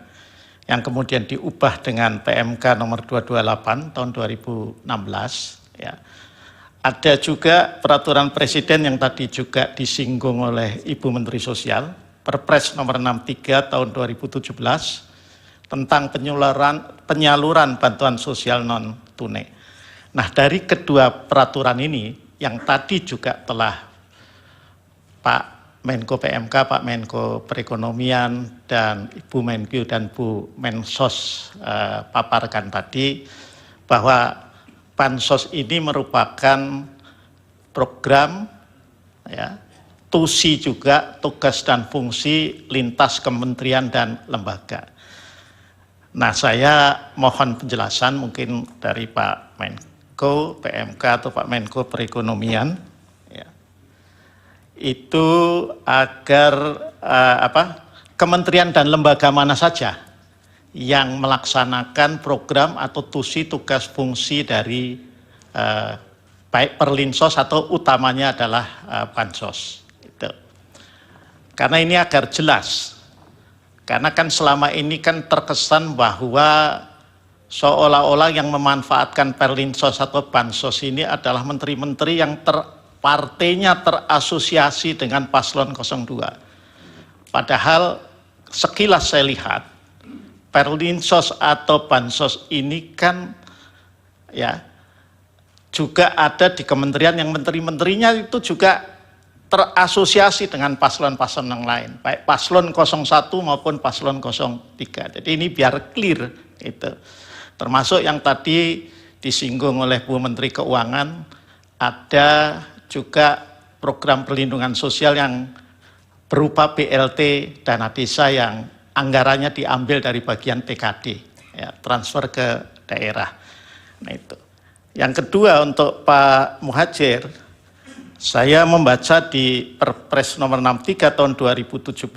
yang kemudian diubah dengan PMK nomor 228 tahun 2016. Ya. Ada juga peraturan Presiden yang tadi juga disinggung oleh Ibu Menteri Sosial, Perpres nomor 63 tahun 2017 tentang penyaluran bantuan sosial non tunai. Nah, dari kedua peraturan ini yang tadi juga telah Pak Menko PMK, Pak Menko Perekonomian, dan Ibu Menkyu dan Bu Mensos paparkan tadi, bahwa bansos ini merupakan program, ya, tusi juga tugas dan fungsi lintas kementerian dan lembaga. Nah, saya mohon penjelasan mungkin dari Pak Menko PMK atau Pak Menko Perekonomian, itu agar kementerian dan lembaga mana saja yang melaksanakan program atau tusi tugas fungsi dari baik Perlinsos atau utamanya adalah bansos. Itu. Karena ini agar jelas, karena kan selama ini kan terkesan bahwa seolah-olah yang memanfaatkan Perlinsos atau bansos ini adalah menteri-menteri yang partainya terasosiasi dengan paslon 02. Padahal sekilas saya lihat, Perlinsos atau bansos ini kan ya juga ada di kementerian yang menteri-menterinya itu juga terasosiasi dengan paslon-paslon yang lain, baik paslon 01 maupun paslon 03. Jadi ini biar clear itu. Termasuk yang tadi disinggung oleh Bu Menteri Keuangan, ada juga program perlindungan sosial yang berupa BLT dana desa yang anggarannya diambil dari bagian TKD, ya, transfer ke daerah. Nah itu. Yang kedua untuk Pak Muhadjir, saya membaca di Perpres nomor 63 tahun 2017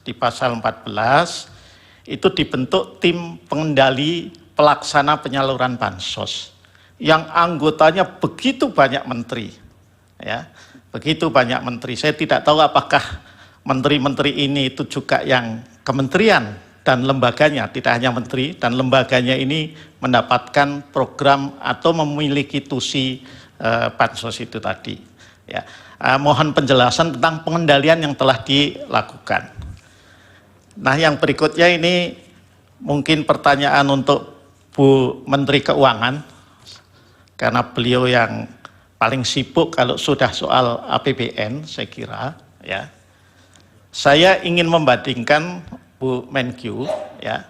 di pasal 14 itu dibentuk tim pengendali pelaksana penyaluran bansos yang anggotanya begitu banyak menteri. Ya, begitu banyak menteri. Saya tidak tahu apakah menteri-menteri ini itu juga yang kementerian dan lembaganya, tidak hanya menteri dan lembaganya ini mendapatkan program atau memiliki tusi bansos itu tadi. Ya, mohon penjelasan tentang pengendalian yang telah dilakukan. Nah, yang berikutnya ini mungkin pertanyaan untuk Bu Menteri Keuangan, karena beliau yang paling sibuk kalau sudah soal APBN, saya kira, ya. Saya ingin membandingkan Bu Menkyu, ya,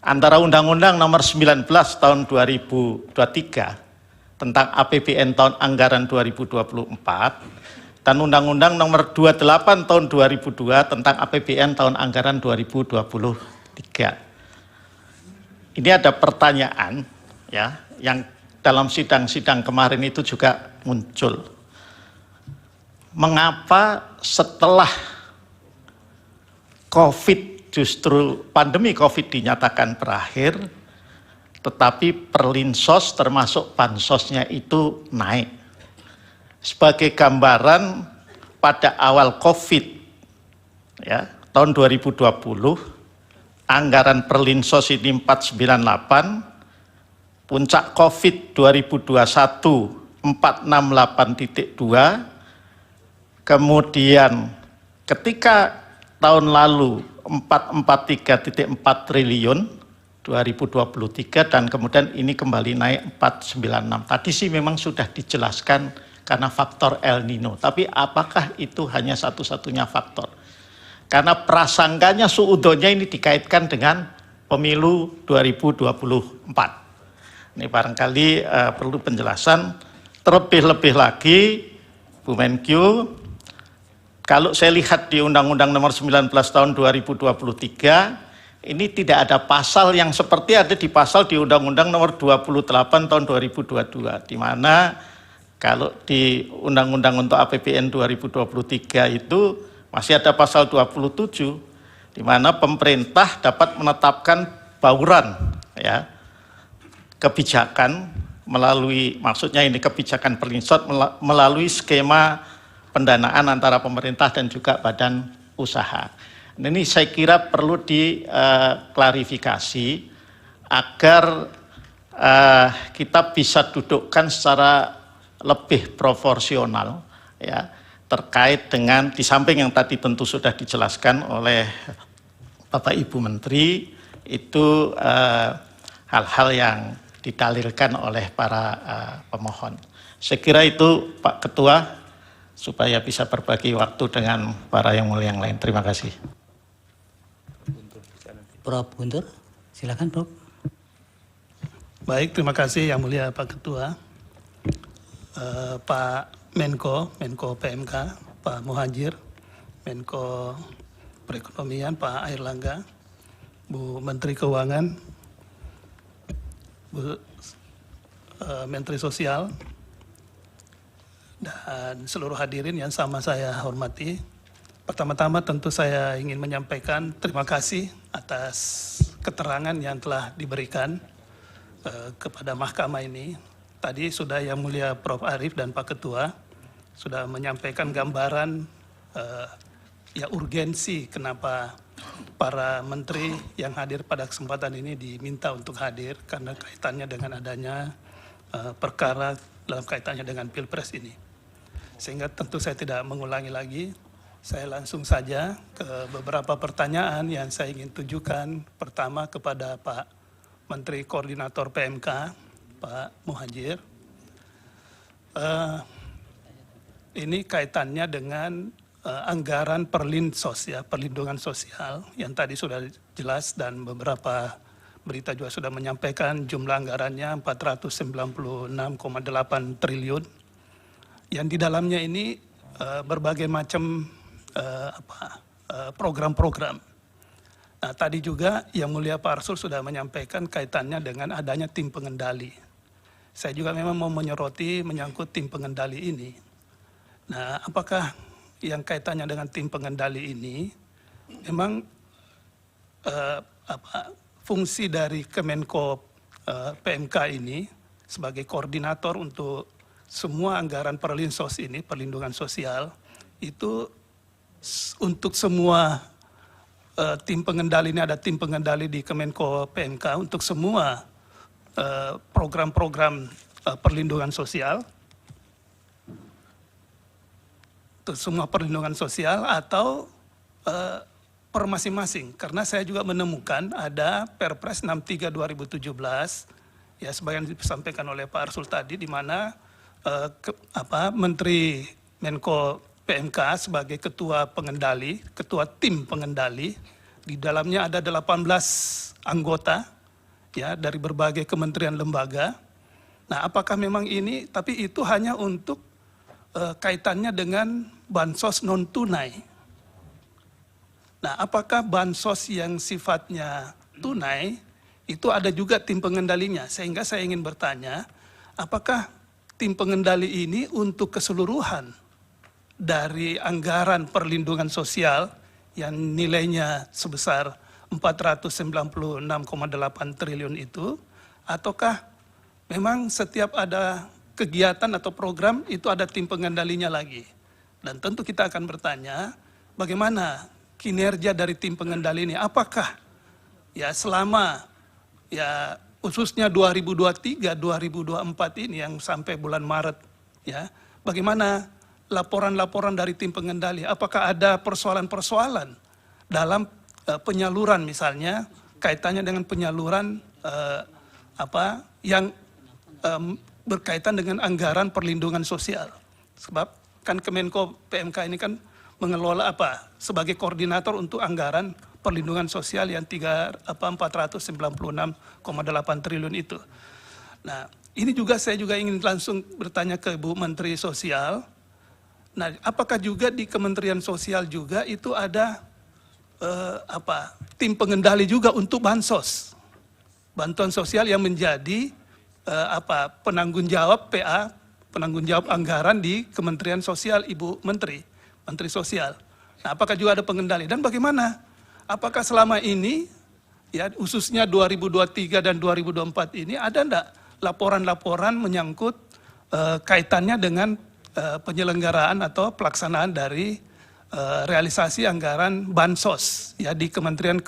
antara Undang-Undang Nomor 19 Tahun 2023 tentang APBN tahun anggaran 2024 dan Undang-Undang Nomor 28 Tahun 2002 tentang APBN tahun anggaran 2023. Ini ada pertanyaan, ya, yang dalam sidang-sidang kemarin itu juga muncul. Mengapa setelah justru pandemi COVID dinyatakan berakhir, tetapi perlinsos termasuk bansosnya itu naik? Sebagai gambaran, pada awal COVID, ya, tahun 2020, anggaran perlinsos ini 498, puncak COVID 2021 468.2, kemudian ketika tahun lalu 443.4 triliun 2023 dan kemudian ini kembali naik 496. Tadi sih memang sudah dijelaskan karena faktor El Nino, tapi apakah itu hanya satu-satunya faktor? Karena prasangkanya suudonya ini dikaitkan dengan pemilu 2024. Ini barangkali perlu penjelasan. Terlebih-lebih lagi, Bu Menkyu, kalau saya lihat di Undang-Undang Nomor 19 Tahun 2023, ini tidak ada pasal yang seperti ada di pasal di Undang-Undang Nomor 28 Tahun 2022, di mana kalau di Undang-Undang untuk APBN 2023 itu masih ada pasal 27, di mana pemerintah dapat menetapkan bauran, ya, kebijakan melalui, maksudnya ini kebijakan perlinsos melalui skema pendanaan antara pemerintah dan juga badan usaha. Ini saya kira perlu diklarifikasi agar kita bisa dudukkan secara lebih proporsional, ya, terkait dengan, di samping yang tadi tentu sudah dijelaskan oleh Bapak Ibu Menteri, itu hal-hal yang didalilkan oleh para pemohon. Saya kira itu Pak Ketua, supaya bisa berbagi waktu dengan para yang mulia yang lain. Terima kasih. Prof. Guntur, silakan Prof. Baik, terima kasih yang mulia Pak Ketua, Pak Menko PMK, Pak Muhajir, Menko Perekonomian, Pak Airlangga, Bu Menteri Keuangan, Bu Menteri Sosial, dan seluruh hadirin yang sama saya hormati. Pertama-tama tentu saya ingin menyampaikan terima kasih atas keterangan yang telah diberikan kepada mahkamah ini. Tadi sudah Yang Mulia Prof. Arief dan Pak Ketua sudah menyampaikan gambaran ya urgensi kenapa para menteri yang hadir pada kesempatan ini diminta untuk hadir karena kaitannya dengan adanya perkara dalam kaitannya dengan Pilpres ini. Sehingga tentu saya tidak mengulangi lagi, saya langsung saja ke beberapa pertanyaan yang saya ingin tujukan. Pertama kepada Pak Menteri Koordinator PMK, Pak Muhajir. Ini kaitannya dengan anggaran perlinsos, ya, perlindungan sosial yang tadi sudah jelas dan beberapa berita juga sudah menyampaikan jumlah anggarannya 496,8 triliun. Yang di dalamnya ini berbagai macam program-program. Nah, tadi juga Yang Mulia Pak Arsul sudah menyampaikan kaitannya dengan adanya tim pengendali. Saya juga memang mau menyoroti menyangkut tim pengendali ini. Nah, apakah yang kaitannya dengan tim pengendali ini memang fungsi dari Kemenko PMK ini sebagai koordinator untuk semua anggaran perlinsos ini, perlindungan sosial, itu untuk semua tim pengendali ini, ada tim pengendali di Kemenko PMK untuk semua program-program perlindungan sosial, untuk semua perlindungan sosial atau per masing-masing. Karena saya juga menemukan ada Perpres 63 2017, ya, sebagian disampaikan oleh Pak Arsul tadi, di mana Menteri Menko PMK sebagai ketua pengendali, ketua tim pengendali. Di dalamnya ada 18 anggota ya dari berbagai kementerian lembaga. Nah, apakah memang ini, tapi itu hanya untuk kaitannya dengan bansos non tunai. Nah, apakah bansos yang sifatnya tunai itu ada juga tim pengendalinya? Sehingga saya ingin bertanya, apakah tim pengendali ini untuk keseluruhan dari anggaran perlindungan sosial yang nilainya sebesar 496,8 triliun itu, ataukah memang setiap ada kegiatan atau program itu ada tim pengendalinya lagi? Dan tentu kita akan bertanya, bagaimana kinerja dari tim pengendali ini? Apakah ya selama ya khususnya 2023, 2024 ini yang sampai bulan Maret ya, bagaimana laporan-laporan dari tim pengendali? Apakah ada persoalan-persoalan dalam penyaluran misalnya kaitannya dengan penyaluran yang berkaitan dengan anggaran perlindungan sosial? Sebab kan Kemenko PMK ini kan mengelola sebagai koordinator untuk anggaran perlindungan sosial yang 496,8 triliun itu. Nah, ini juga saya juga ingin langsung bertanya ke Bu Menteri Sosial. Nah, apakah juga di Kementerian Sosial juga itu ada tim pengendali juga untuk bansos, bantuan sosial yang menjadi penanggung jawab PA, penanggung jawab anggaran di Kementerian Sosial, Ibu Menteri Sosial. Nah, apakah juga ada pengendali dan bagaimana? Apakah selama ini ya khususnya 2023 dan 2024 ini ada enggak laporan-laporan menyangkut kaitannya dengan penyelenggaraan atau pelaksanaan dari realisasi anggaran bansos ya di Kementerian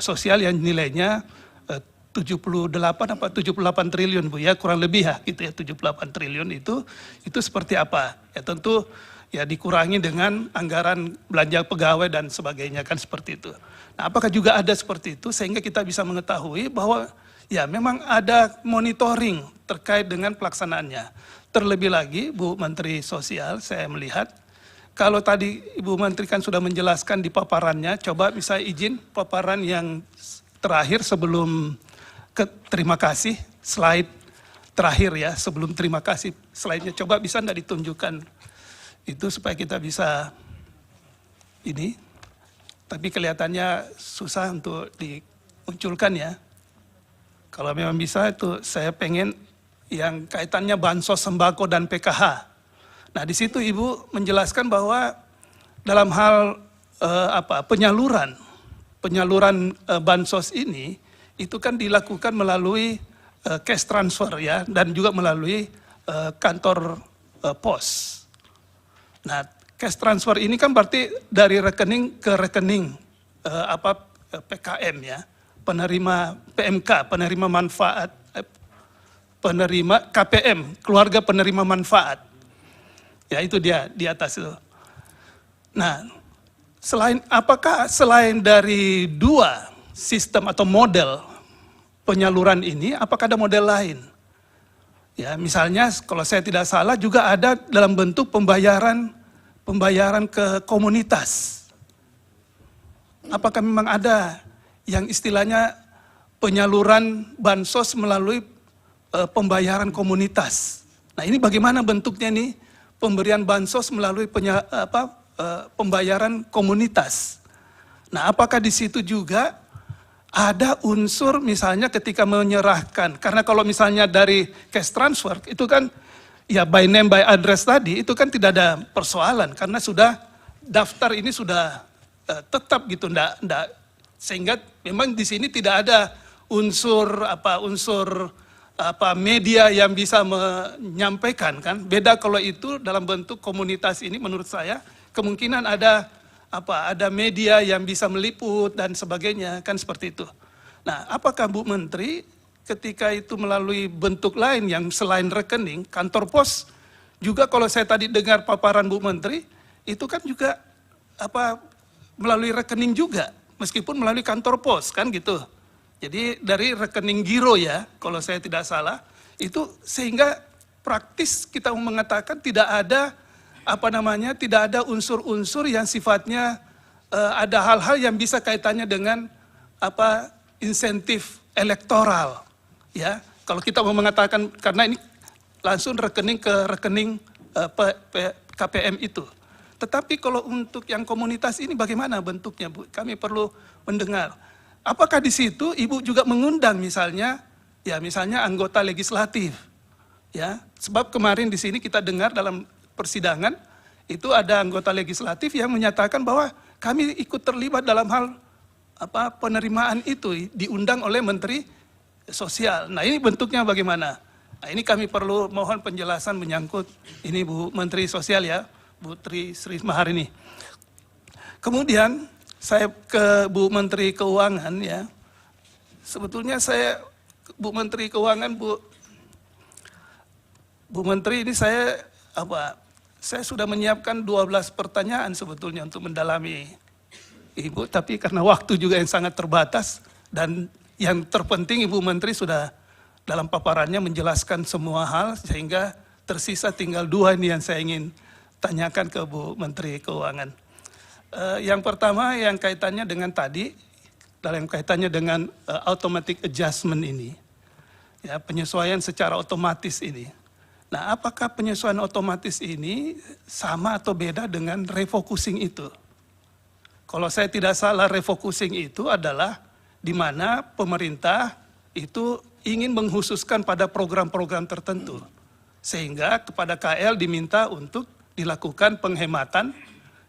Sosial yang nilainya 78 triliun Bu ya, kurang lebih ya gitu ya, 78 triliun itu seperti apa? Ya tentu ya dikurangi dengan anggaran belanja pegawai dan sebagainya kan seperti itu. Nah, apakah juga ada seperti itu sehingga kita bisa mengetahui bahwa ya memang ada monitoring terkait dengan pelaksanaannya. Terlebih lagi Bu Menteri Sosial, saya melihat kalau tadi Ibu Menteri kan sudah menjelaskan di paparannya, coba bisa izin paparan yang terakhir sebelum terima kasih, slide terakhir ya, sebelum terima kasih slide-nya, coba bisa enggak ditunjukkan itu supaya kita bisa ini, tapi kelihatannya susah untuk dimunculkan ya. Kalau memang bisa itu saya pengen yang kaitannya bansos sembako dan PKH. Nah di situ Ibu menjelaskan bahwa dalam hal penyaluran bansos ini itu kan dilakukan melalui cash transfer ya dan juga melalui kantor pos. Nah, cash transfer ini kan berarti dari rekening ke rekening PKM ya, penerima PMK, penerima manfaat, penerima KPM, keluarga penerima manfaat. Ya itu dia di atas itu. Nah, apakah selain dari dua sistem atau model penyaluran ini, apakah ada model lain? Ya, misalnya kalau saya tidak salah juga ada dalam bentuk pembayaran ke komunitas. Apakah memang ada yang istilahnya penyaluran bansos melalui pembayaran komunitas? Nah, ini bagaimana bentuknya nih pemberian bansos melalui pembayaran komunitas? Nah, apakah di situ juga ada unsur misalnya ketika menyerahkan, karena kalau misalnya dari cash transfer itu kan ya by name by address tadi itu kan tidak ada persoalan karena sudah daftar ini sudah tetap gitu, enggak, sehingga memang di sini tidak ada unsur media yang bisa menyampaikan kan. Beda kalau itu dalam bentuk komunitas ini menurut saya kemungkinan ada media yang bisa meliput dan sebagainya, kan seperti itu. Nah, apakah Bu Menteri ketika itu melalui bentuk lain yang selain rekening, kantor pos, juga kalau saya tadi dengar paparan Bu Menteri, itu kan juga melalui rekening juga, meskipun melalui kantor pos, kan gitu. Jadi dari rekening giro ya, kalau saya tidak salah, itu sehingga praktis kita mengatakan tidak ada tidak ada unsur-unsur yang sifatnya ada hal-hal yang bisa kaitannya dengan insentif elektoral, ya. Kalau kita mau mengatakan karena ini langsung rekening ke rekening KPM itu. Tetapi kalau untuk yang komunitas ini bagaimana bentuknya, Bu? Kami perlu mendengar. Apakah di situ Ibu juga mengundang misalnya anggota legislatif, ya? Sebab kemarin di sini kita dengar dalam persidangan itu ada anggota legislatif yang menyatakan bahwa kami ikut terlibat dalam hal penerimaan itu, diundang oleh Menteri Sosial. Nah, ini bentuknya bagaimana? Nah, ini kami perlu mohon penjelasan menyangkut ini Bu Menteri Sosial, ya, Bu Tri Sri Maharini. Kemudian saya ke Bu Menteri Keuangan, ya. Sebetulnya saya Bu Menteri Keuangan, Bu Menteri, ini saya sudah menyiapkan 12 pertanyaan sebetulnya untuk mendalami Ibu, tapi karena waktu juga yang sangat terbatas dan yang terpenting Ibu Menteri sudah dalam paparannya menjelaskan semua hal sehingga tersisa tinggal 2 ini yang saya ingin tanyakan ke Bu Menteri Keuangan. Yang pertama yang kaitannya dengan tadi, dalam kaitannya dengan automatic adjustment ini, ya, penyesuaian secara otomatis ini. Nah, apakah penyesuaian otomatis ini sama atau beda dengan refocusing itu? Kalau saya tidak salah, refocusing itu adalah di mana pemerintah itu ingin mengkhususkan pada program-program tertentu. Sehingga kepada KL diminta untuk dilakukan penghematan,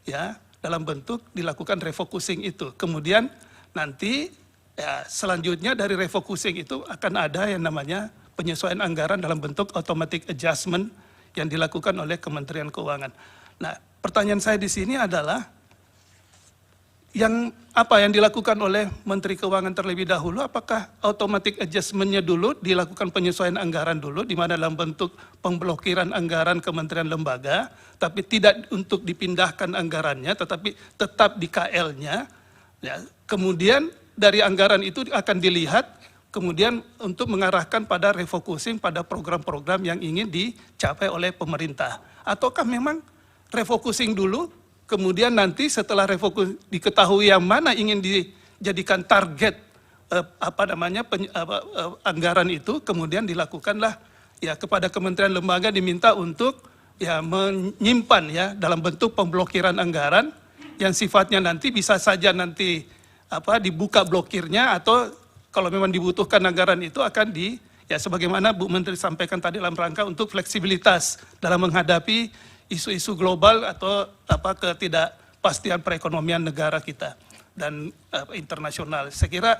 ya, dalam bentuk dilakukan refocusing itu. Kemudian nanti ya, selanjutnya dari refocusing itu akan ada yang namanya penyesuaian anggaran dalam bentuk automatic adjustment yang dilakukan oleh Kementerian Keuangan. Nah, pertanyaan saya di sini adalah yang dilakukan oleh Menteri Keuangan terlebih dahulu, apakah automatic adjustment-nya dulu dilakukan penyesuaian anggaran dulu, di mana dalam bentuk pemblokiran anggaran kementerian lembaga, tapi tidak untuk dipindahkan anggarannya, tetapi tetap di KL-nya. Ya, kemudian dari anggaran itu akan dilihat, kemudian untuk mengarahkan pada refocusing pada program-program yang ingin dicapai oleh pemerintah. Ataukah memang refocusing dulu, kemudian nanti setelah refocusing diketahui yang mana ingin dijadikan target anggaran itu, kemudian dilakukanlah ya kepada kementerian lembaga diminta untuk ya menyimpan ya dalam bentuk pemblokiran anggaran yang sifatnya nanti bisa saja nanti dibuka blokirnya, atau kalau memang dibutuhkan anggaran itu akan sebagaimana Bu Menteri sampaikan tadi dalam rangka untuk fleksibilitas dalam menghadapi isu-isu global atau ketidakpastian perekonomian negara kita dan internasional. Saya kira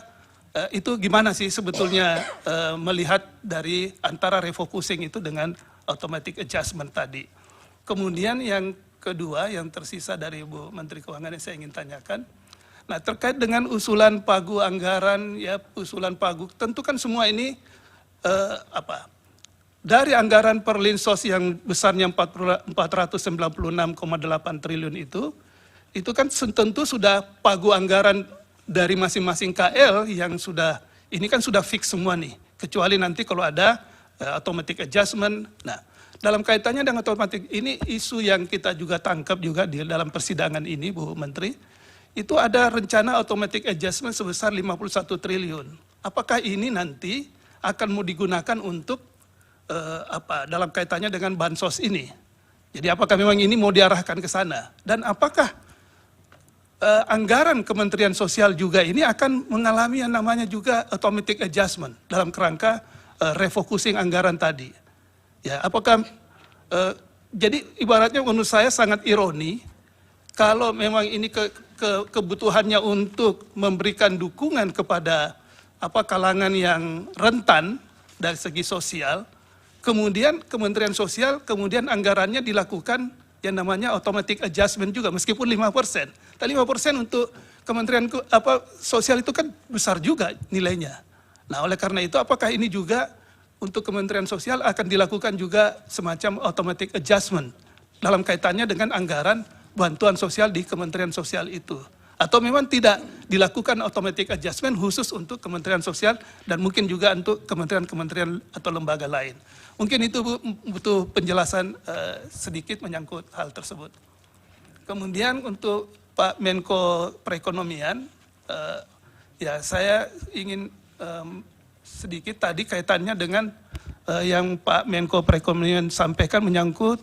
itu gimana sih sebetulnya melihat dari antara refocusing itu dengan automatic adjustment tadi. Kemudian yang kedua yang tersisa dari Bu Menteri Keuangan yang saya ingin tanyakan, nah, terkait dengan usulan pagu anggaran, ya usulan pagu, tentu kan semua ini dari anggaran Perlinsos yang besarnya 496,8 triliun itu kan tentu sudah pagu anggaran dari masing-masing KL yang sudah, ini kan sudah fix semua nih, kecuali nanti kalau ada automatic adjustment. Nah, dalam kaitannya dengan automatic, ini isu yang kita juga tangkap juga di dalam persidangan ini, Bu Menteri, itu ada rencana automatic adjustment sebesar 51 triliun. Apakah ini nanti akan mau digunakan untuk dalam kaitannya dengan bansos ini? Jadi apakah memang ini mau diarahkan ke sana? Dan apakah anggaran Kementerian Sosial juga ini akan mengalami yang namanya juga automatic adjustment dalam kerangka refocusing anggaran tadi? Ya, apakah jadi ibaratnya menurut saya sangat ironi kalau memang ini kebutuhannya untuk memberikan dukungan kepada kalangan yang rentan dari segi sosial, kemudian Kementerian Sosial, kemudian anggarannya dilakukan yang namanya automatic adjustment juga, meskipun 5%. Dan 5% untuk Kementerian Sosial itu kan besar juga nilainya. Nah, oleh karena itu apakah ini juga untuk Kementerian Sosial akan dilakukan juga semacam automatic adjustment dalam kaitannya dengan anggaran bantuan sosial di Kementerian Sosial itu? Atau memang tidak dilakukan automatic adjustment khusus untuk Kementerian Sosial dan mungkin juga untuk kementerian-kementerian atau lembaga lain. Mungkin itu butuh penjelasan sedikit menyangkut hal tersebut. Kemudian untuk Pak Menko Perekonomian, ya saya ingin sedikit tadi kaitannya dengan yang Pak Menko Perekonomian sampaikan menyangkut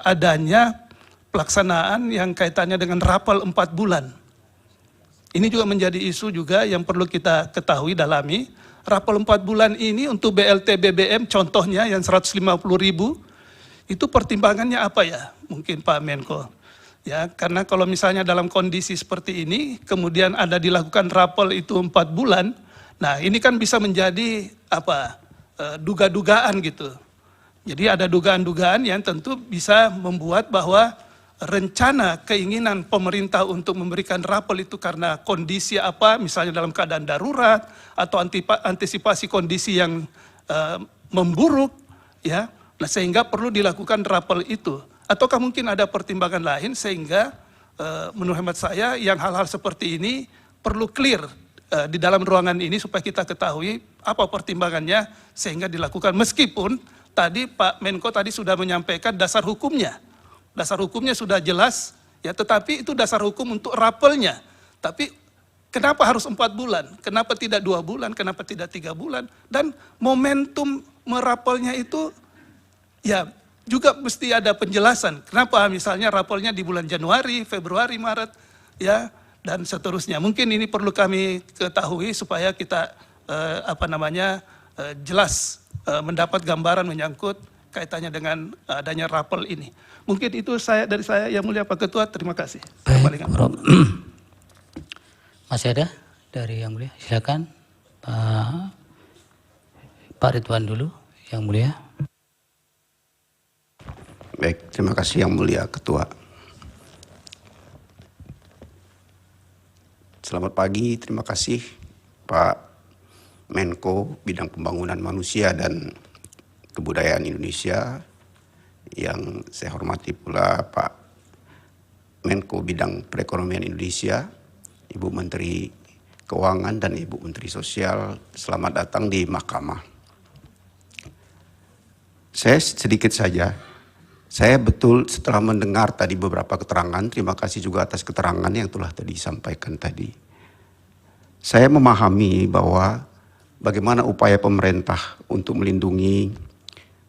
adanya pelaksanaan yang kaitannya dengan rapel 4 bulan. Ini juga menjadi isu juga yang perlu kita ketahui, dalami. Rapel 4 bulan ini untuk BLT BBM contohnya yang 150.000, itu pertimbangannya apa ya? Mungkin Pak Menko. Ya, karena kalau misalnya dalam kondisi seperti ini, kemudian ada dilakukan rapel itu 4 bulan, nah ini kan bisa menjadi apa? Duga-dugaan gitu. Jadi ada dugaan-dugaan yang tentu bisa membuat bahwa rencana keinginan pemerintah untuk memberikan rapel itu karena kondisi apa, misalnya dalam keadaan darurat atau antisipasi kondisi yang memburuk, ya. Nah, sehingga perlu dilakukan rapel itu. Ataukah mungkin ada pertimbangan lain sehingga menurut hemat saya yang hal-hal seperti ini perlu clear di dalam ruangan ini supaya kita ketahui apa pertimbangannya sehingga dilakukan, meskipun tadi Pak Menko tadi sudah menyampaikan dasar hukumnya. Dasar hukumnya sudah jelas, ya, tetapi itu dasar hukum untuk rapelnya. Tapi kenapa harus 4 bulan? Kenapa tidak 2 bulan? Kenapa tidak 3 bulan? Dan momentum merapelnya itu, ya, juga mesti ada penjelasan. Kenapa misalnya rapelnya di bulan Januari, Februari, Maret, ya, dan seterusnya. Mungkin ini perlu kami ketahui supaya kita jelas mendapat gambaran menyangkut kaitannya dengan adanya rapel ini. Mungkin itu dari saya yang mulia Pak Ketua, terima kasih. Baik, masih ada dari yang mulia, silakan Pak Ridwan dulu, yang mulia. Baik, terima kasih yang mulia Ketua. Selamat pagi, terima kasih Pak Menko Bidang Pembangunan Manusia dan Kebudayaan Indonesia, yang saya hormati pula Pak Menko Bidang Perekonomian Indonesia, Ibu Menteri Keuangan dan Ibu Menteri Sosial. Selamat datang di Mahkamah. Saya sedikit saja, saya betul setelah mendengar tadi beberapa keterangan, terima kasih juga atas keterangan yang telah tadi disampaikan tadi. Saya memahami bahwa bagaimana upaya pemerintah untuk melindungi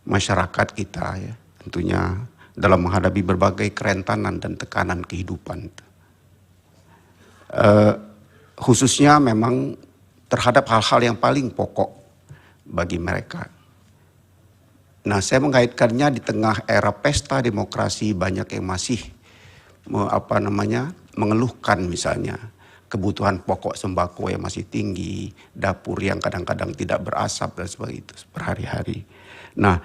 masyarakat kita, ya, tentunya dalam menghadapi berbagai kerentanan dan tekanan kehidupan. Khususnya memang terhadap hal-hal yang paling pokok bagi mereka. Nah, saya mengaitkannya di tengah era pesta demokrasi, banyak yang masih mengeluhkan misalnya kebutuhan pokok sembako yang masih tinggi, dapur yang kadang-kadang tidak berasap dan sebagainya itu berhari-hari. Nah,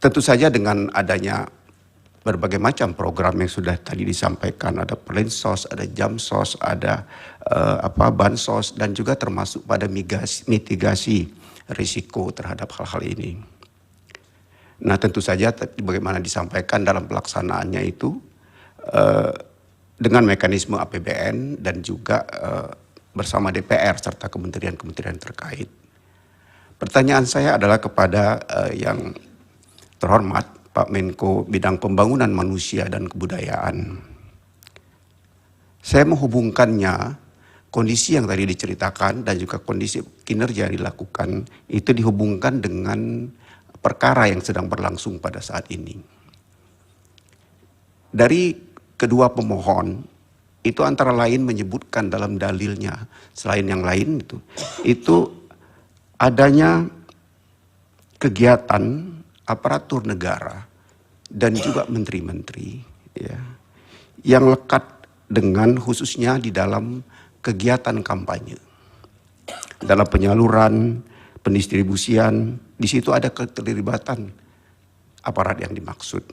tentu saja dengan adanya berbagai macam program yang sudah tadi disampaikan, ada Perlinsos, ada Jamsos, ada Bansos, dan juga termasuk pada mitigasi risiko terhadap hal-hal ini. Nah, tentu saja bagaimana disampaikan dalam pelaksanaannya itu dengan mekanisme APBN dan juga bersama DPR serta kementerian-kementerian terkait. Pertanyaan saya adalah kepada yang terhormat Pak Menko Bidang Pembangunan Manusia dan Kebudayaan. Saya menghubungkannya kondisi yang tadi diceritakan dan juga kondisi kinerja yang dilakukan itu dihubungkan dengan perkara yang sedang berlangsung pada saat ini. Dari kedua pemohon itu antara lain menyebutkan dalam dalilnya, selain yang lain itu adanya kegiatan aparatur negara dan juga menteri-menteri, ya, yang lekat dengan khususnya di dalam kegiatan kampanye, dalam penyaluran, pendistribusian, di situ ada keterlibatan aparat yang dimaksud.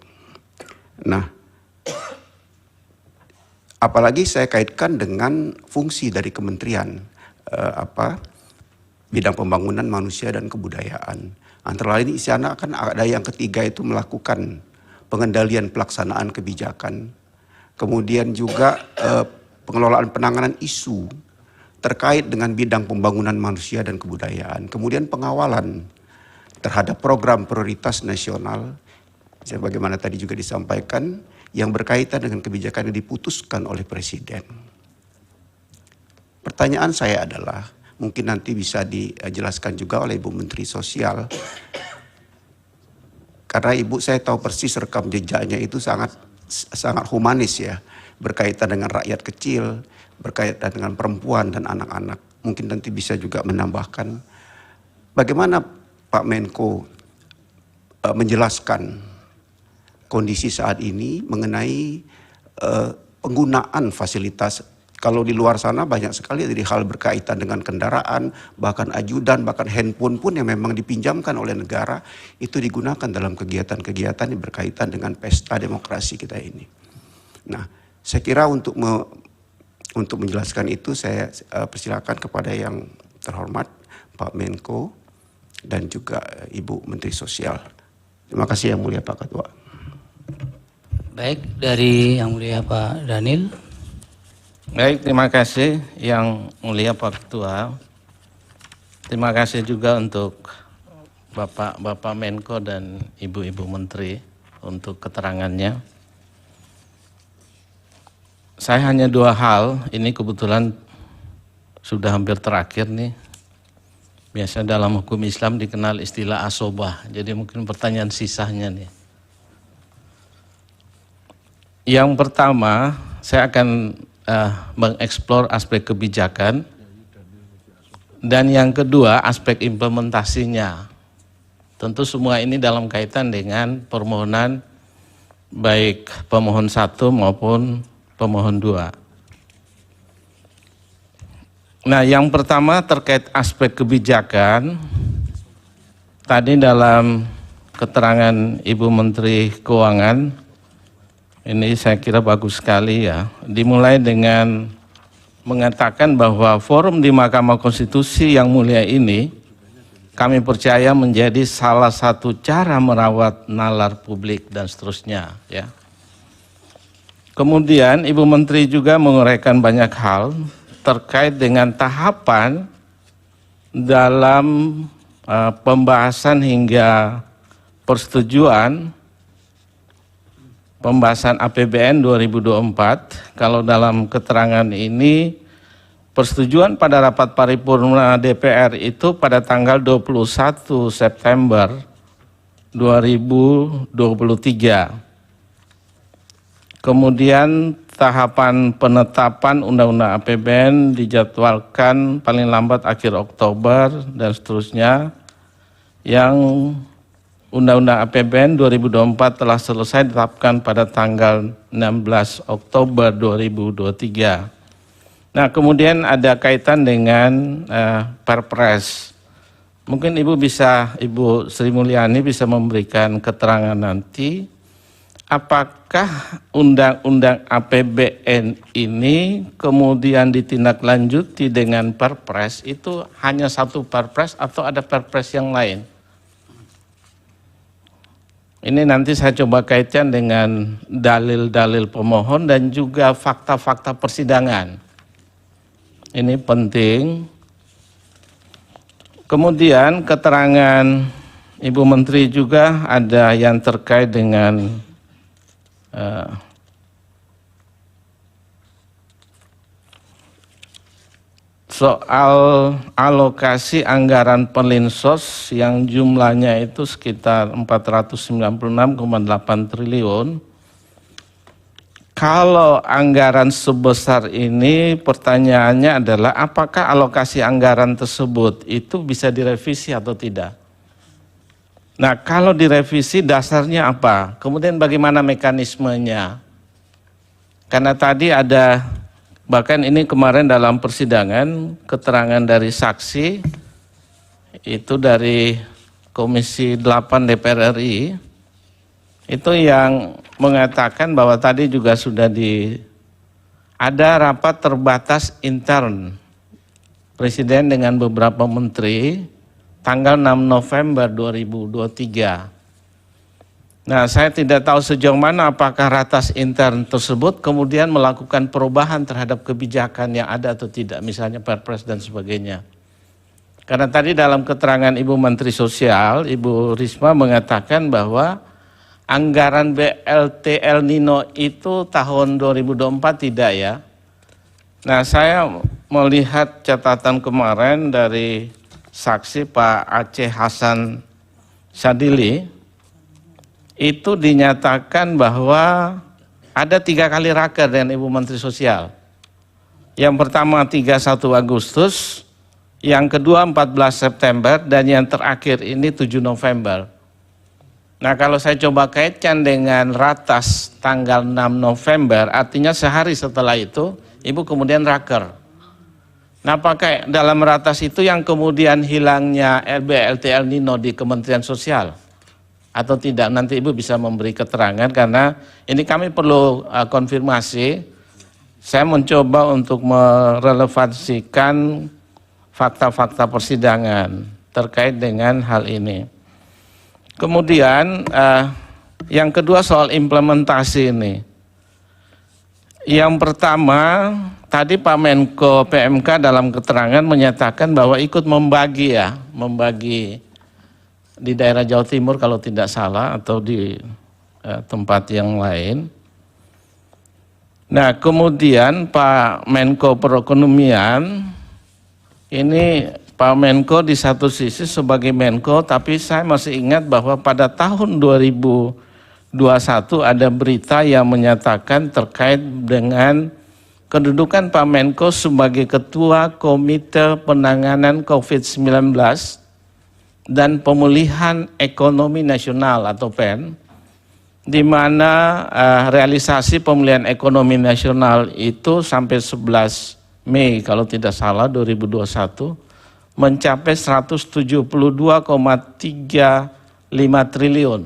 Nah, apalagi saya kaitkan dengan fungsi dari kementerian bidang pembangunan manusia dan kebudayaan. Antara lain di sana akan ada yang ketiga itu melakukan pengendalian pelaksanaan kebijakan, kemudian juga pengelolaan penanganan isu terkait dengan bidang pembangunan manusia dan kebudayaan, kemudian pengawalan terhadap program prioritas nasional, sebagaimana tadi juga disampaikan, yang berkaitan dengan kebijakan yang diputuskan oleh Presiden. Pertanyaan saya adalah, mungkin nanti bisa dijelaskan juga oleh Ibu Menteri Sosial, karena Ibu saya tahu persis rekam jejaknya itu sangat humanis ya, berkaitan dengan rakyat kecil, berkaitan dengan perempuan dan anak-anak. Mungkin nanti bisa juga menambahkan bagaimana Pak Menko menjelaskan kondisi saat ini mengenai penggunaan fasilitas. Kalau di luar sana banyak sekali dari hal berkaitan dengan kendaraan, bahkan ajudan, bahkan handphone pun yang memang dipinjamkan oleh negara, itu digunakan dalam kegiatan-kegiatan yang berkaitan dengan pesta demokrasi kita ini. Nah, saya kira untuk menjelaskan itu saya persilakan kepada yang terhormat Pak Menko dan juga Ibu Menteri Sosial. Terima kasih Yang Mulia Pak Ketua. Baik, dari Yang Mulia Pak Daniel. Baik, terima kasih Yang Mulia Pak Ketua. Terima kasih juga untuk Bapak Menko dan Ibu-Ibu Menteri untuk keterangannya. Saya hanya 2 hal, ini kebetulan sudah hampir terakhir nih. Biasa dalam hukum Islam dikenal istilah asobah, jadi mungkin pertanyaan sisanya nih. Yang pertama, saya akan mengeksplor aspek kebijakan, dan yang kedua aspek implementasinya. Tentu semua ini dalam kaitan dengan permohonan baik pemohon 1 maupun pemohon 2. Nah, yang pertama terkait aspek kebijakan, tadi dalam keterangan Ibu Menteri Keuangan, ini saya kira bagus sekali ya, dimulai dengan mengatakan bahwa forum di Mahkamah Konstitusi yang mulia ini kami percaya menjadi salah satu cara merawat nalar publik dan seterusnya ya. Kemudian Ibu Menteri juga menguraikan banyak hal terkait dengan tahapan dalam pembahasan hingga persetujuan pembahasan APBN 2024. Kalau dalam keterangan ini, persetujuan pada rapat paripurna DPR itu pada tanggal 21 September 2023. Kemudian tahapan penetapan Undang-Undang APBN dijadwalkan paling lambat akhir Oktober dan seterusnya. Yang Undang-Undang APBN 2024 telah selesai ditetapkan pada tanggal 16 Oktober 2023. Nah, kemudian ada kaitan dengan Perpres. Mungkin Ibu Sri Mulyani bisa memberikan keterangan nanti, apakah Undang-Undang APBN ini kemudian ditindaklanjuti dengan Perpres, itu hanya satu Perpres atau ada Perpres yang lain? Ini nanti saya coba kaitkan dengan dalil-dalil pemohon dan juga fakta-fakta persidangan. Ini penting. Kemudian keterangan Ibu Menteri juga ada yang terkait dengan soal alokasi anggaran Perlinsos yang jumlahnya itu sekitar 496,8 triliun. Kalau anggaran sebesar ini, pertanyaannya adalah apakah alokasi anggaran tersebut itu bisa direvisi atau tidak? Nah, kalau direvisi dasarnya apa? Kemudian bagaimana mekanismenya? Karena tadi ada, bahkan ini kemarin dalam persidangan, keterangan dari saksi, itu dari Komisi 8 DPR RI, itu yang mengatakan bahwa tadi juga sudah ada rapat terbatas intern Presiden dengan beberapa menteri tanggal 6 November 2023. Nah, saya tidak tahu sejauh mana apakah ratas intern tersebut kemudian melakukan perubahan terhadap kebijakan yang ada atau tidak, misalnya Perpres dan sebagainya. Karena tadi dalam keterangan Ibu Menteri Sosial, Ibu Risma mengatakan bahwa anggaran BLT El Nino itu tahun 2024 tidak ya. Nah, saya melihat catatan kemarin dari saksi Pak Aceh Hasan Sadili, itu dinyatakan bahwa ada 3 kali raker dengan Ibu Menteri Sosial. Yang pertama 31 Agustus, yang kedua 14 September, dan yang terakhir ini 7 November. Nah, kalau saya coba kaitkan dengan ratas tanggal 6 November, artinya sehari setelah itu, Ibu kemudian raker. Nah, apakah dalam ratas itu yang kemudian hilangnya BLT El Nino di Kementerian Sosial? Atau tidak, nanti Ibu bisa memberi keterangan karena ini kami perlu konfirmasi. Saya mencoba untuk merelevansikan fakta-fakta persidangan terkait dengan hal ini. Kemudian yang kedua soal implementasi ini. Yang pertama, tadi Pak Menko PMK dalam keterangan menyatakan bahwa ikut membagi di daerah Jawa Timur kalau tidak salah atau di tempat yang lain. Nah, kemudian Pak Menko Perekonomian, ini Pak Menko di satu sisi sebagai Menko, tapi saya masih ingat bahwa pada tahun 2021 ada berita yang menyatakan terkait dengan kedudukan Pak Menko sebagai Ketua Komite Penanganan COVID-19 dan Pemulihan Ekonomi Nasional atau PEN, di mana realisasi pemulihan ekonomi nasional itu sampai 11 Mei kalau tidak salah 2021 mencapai 172,35 triliun.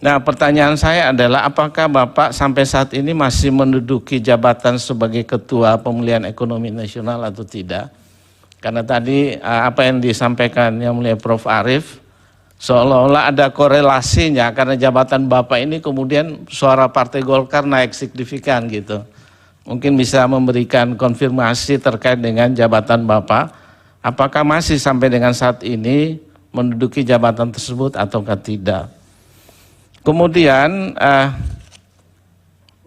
Nah, pertanyaan saya adalah apakah Bapak sampai saat ini masih menduduki jabatan sebagai Ketua Pemulihan Ekonomi Nasional atau tidak? Karena tadi apa yang disampaikan Yang Mulia Prof. Arief, seolah-olah ada korelasinya karena jabatan Bapak ini kemudian suara Partai Golkar naik signifikan gitu. Mungkin bisa memberikan konfirmasi terkait dengan jabatan Bapak, apakah masih sampai dengan saat ini menduduki jabatan tersebut ataukah tidak. Kemudian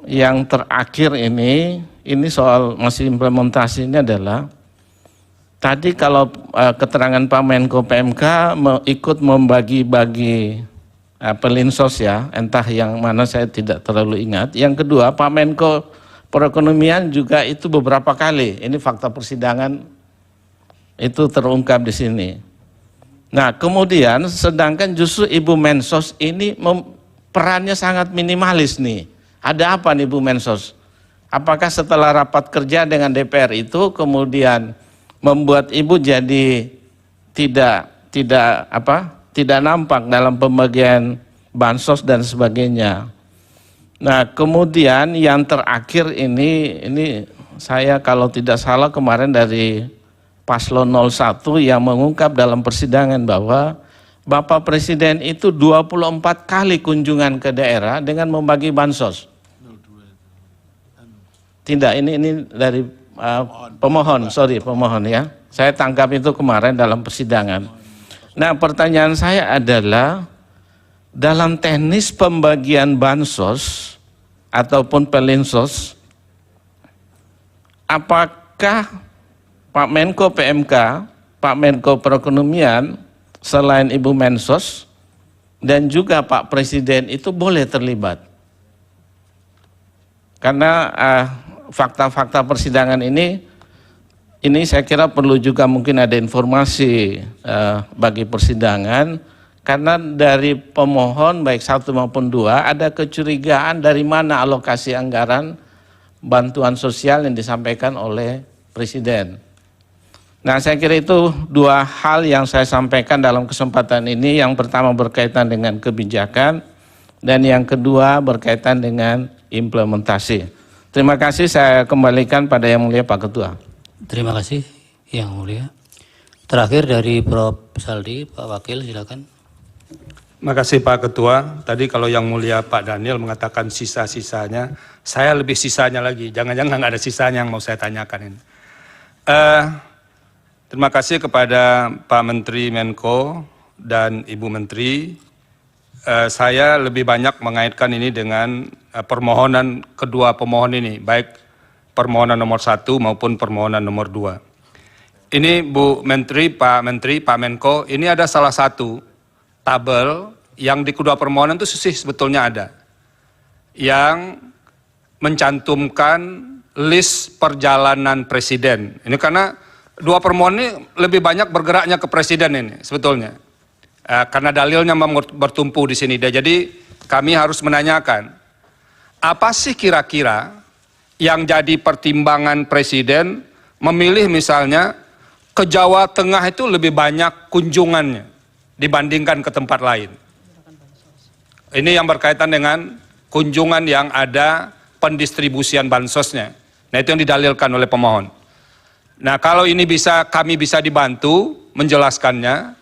yang terakhir ini soal masih implementasinya adalah tadi kalau keterangan Pak Menko PMK ikut membagi-bagi Perlinsos ya, entah yang mana saya tidak terlalu ingat. Yang kedua, Pak Menko Perekonomian juga itu beberapa kali, ini fakta persidangan itu terungkap di sini. Nah, kemudian sedangkan justru Ibu Mensos ini perannya sangat minimalis nih. Ada apa nih Bu Mensos? Apakah setelah rapat kerja dengan DPR itu kemudian membuat Ibu jadi tidak nampak dalam pembagian bansos dan sebagainya. Nah, kemudian yang terakhir ini saya kalau tidak salah kemarin dari Paslon 01 yang mengungkap dalam persidangan bahwa Bapak Presiden itu 24 kali kunjungan ke daerah dengan membagi bansos. Tidak, ini dari pemohon ya. Saya tangkap itu kemarin dalam persidangan. Nah, pertanyaan saya adalah dalam teknis pembagian bansos ataupun Perlinsos, apakah Pak Menko PMK, Pak Menko Perekonomian, selain Ibu Mensos dan juga Pak Presiden itu boleh terlibat? Karena fakta-fakta persidangan ini saya kira perlu juga mungkin ada informasi bagi persidangan, karena dari pemohon baik 1 maupun 2 ada kecurigaan dari mana alokasi anggaran bantuan sosial yang disampaikan oleh Presiden. Nah, saya kira itu 2 hal yang saya sampaikan dalam kesempatan ini. Yang pertama berkaitan dengan kebijakan dan yang kedua berkaitan dengan implementasi. Terima kasih, saya kembalikan pada Yang Mulia Pak Ketua. Terima kasih Yang Mulia. Terakhir dari Prof. Saldi, Pak Wakil silakan. Makasih Pak Ketua. Tadi kalau yang mulia Pak Daniel mengatakan sisa-sisanya, saya lebih sisanya lagi. Jangan-jangan nggak ada sisanya yang mau saya tanyakan ini. Terima kasih kepada Pak Menteri Menko dan Ibu Menteri. Saya lebih banyak mengaitkan ini dengan permohonan kedua pemohon ini, baik permohonan nomor 1 maupun permohonan nomor 2. Ini Bu Menteri, Pak Menko, ini ada salah satu tabel yang di kedua permohonan itu sebetulnya ada, yang mencantumkan list perjalanan presiden. Ini karena dua permohonan ini lebih banyak bergeraknya ke presiden ini sebetulnya. Karena dalilnya bertumpu di sini. Jadi kami harus menanyakan, apa sih kira-kira yang jadi pertimbangan presiden memilih misalnya ke Jawa Tengah itu lebih banyak kunjungannya dibandingkan ke tempat lain. Ini yang berkaitan dengan kunjungan yang ada pendistribusian bansosnya. Nah itu yang didalilkan oleh pemohon. Nah kalau ini kami bisa dibantu menjelaskannya,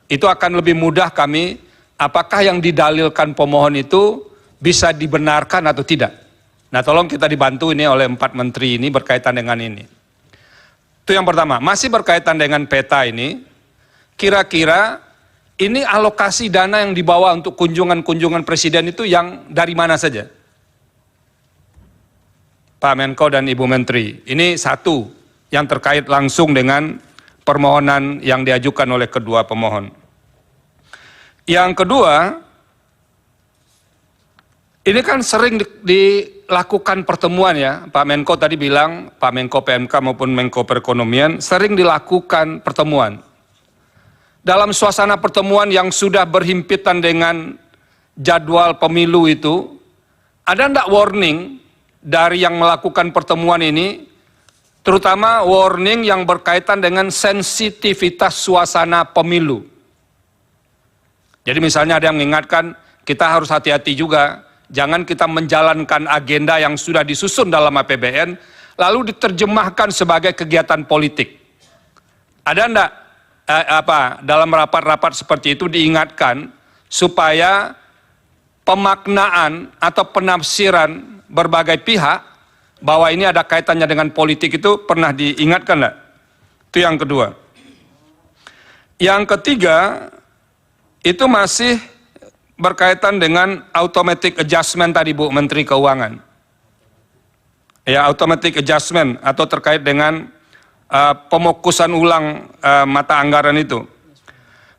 itu akan lebih mudah kami, apakah yang didalilkan pemohon itu bisa dibenarkan atau tidak. Nah tolong kita dibantu ini oleh 4 menteri ini berkaitan dengan ini. Itu yang pertama. Masih berkaitan dengan peta ini, kira-kira ini alokasi dana yang dibawa untuk kunjungan-kunjungan presiden itu yang dari mana saja? Pak Menko dan Ibu Menteri, ini satu yang terkait langsung dengan permohonan yang diajukan oleh kedua pemohon. Yang kedua, ini kan sering dilakukan pertemuan ya, Pak Menko tadi bilang, Pak Menko PMK maupun Menko Perekonomian, sering dilakukan pertemuan. Dalam suasana pertemuan yang sudah berhimpitan dengan jadwal pemilu itu, ada enggak warning dari yang melakukan pertemuan ini, terutama warning yang berkaitan dengan sensitivitas suasana pemilu. Jadi misalnya ada yang mengingatkan, kita harus hati-hati juga, jangan kita menjalankan agenda yang sudah disusun dalam APBN, lalu diterjemahkan sebagai kegiatan politik. Ada enggak dalam rapat-rapat seperti itu diingatkan, supaya pemaknaan atau penafsiran berbagai pihak, bahwa ini ada kaitannya dengan politik itu pernah diingatkan enggak? Itu yang kedua. Yang ketiga, itu masih berkaitan dengan automatic adjustment tadi Bu Menteri Keuangan. Ya, automatic adjustment atau terkait dengan pemokusan ulang mata anggaran itu.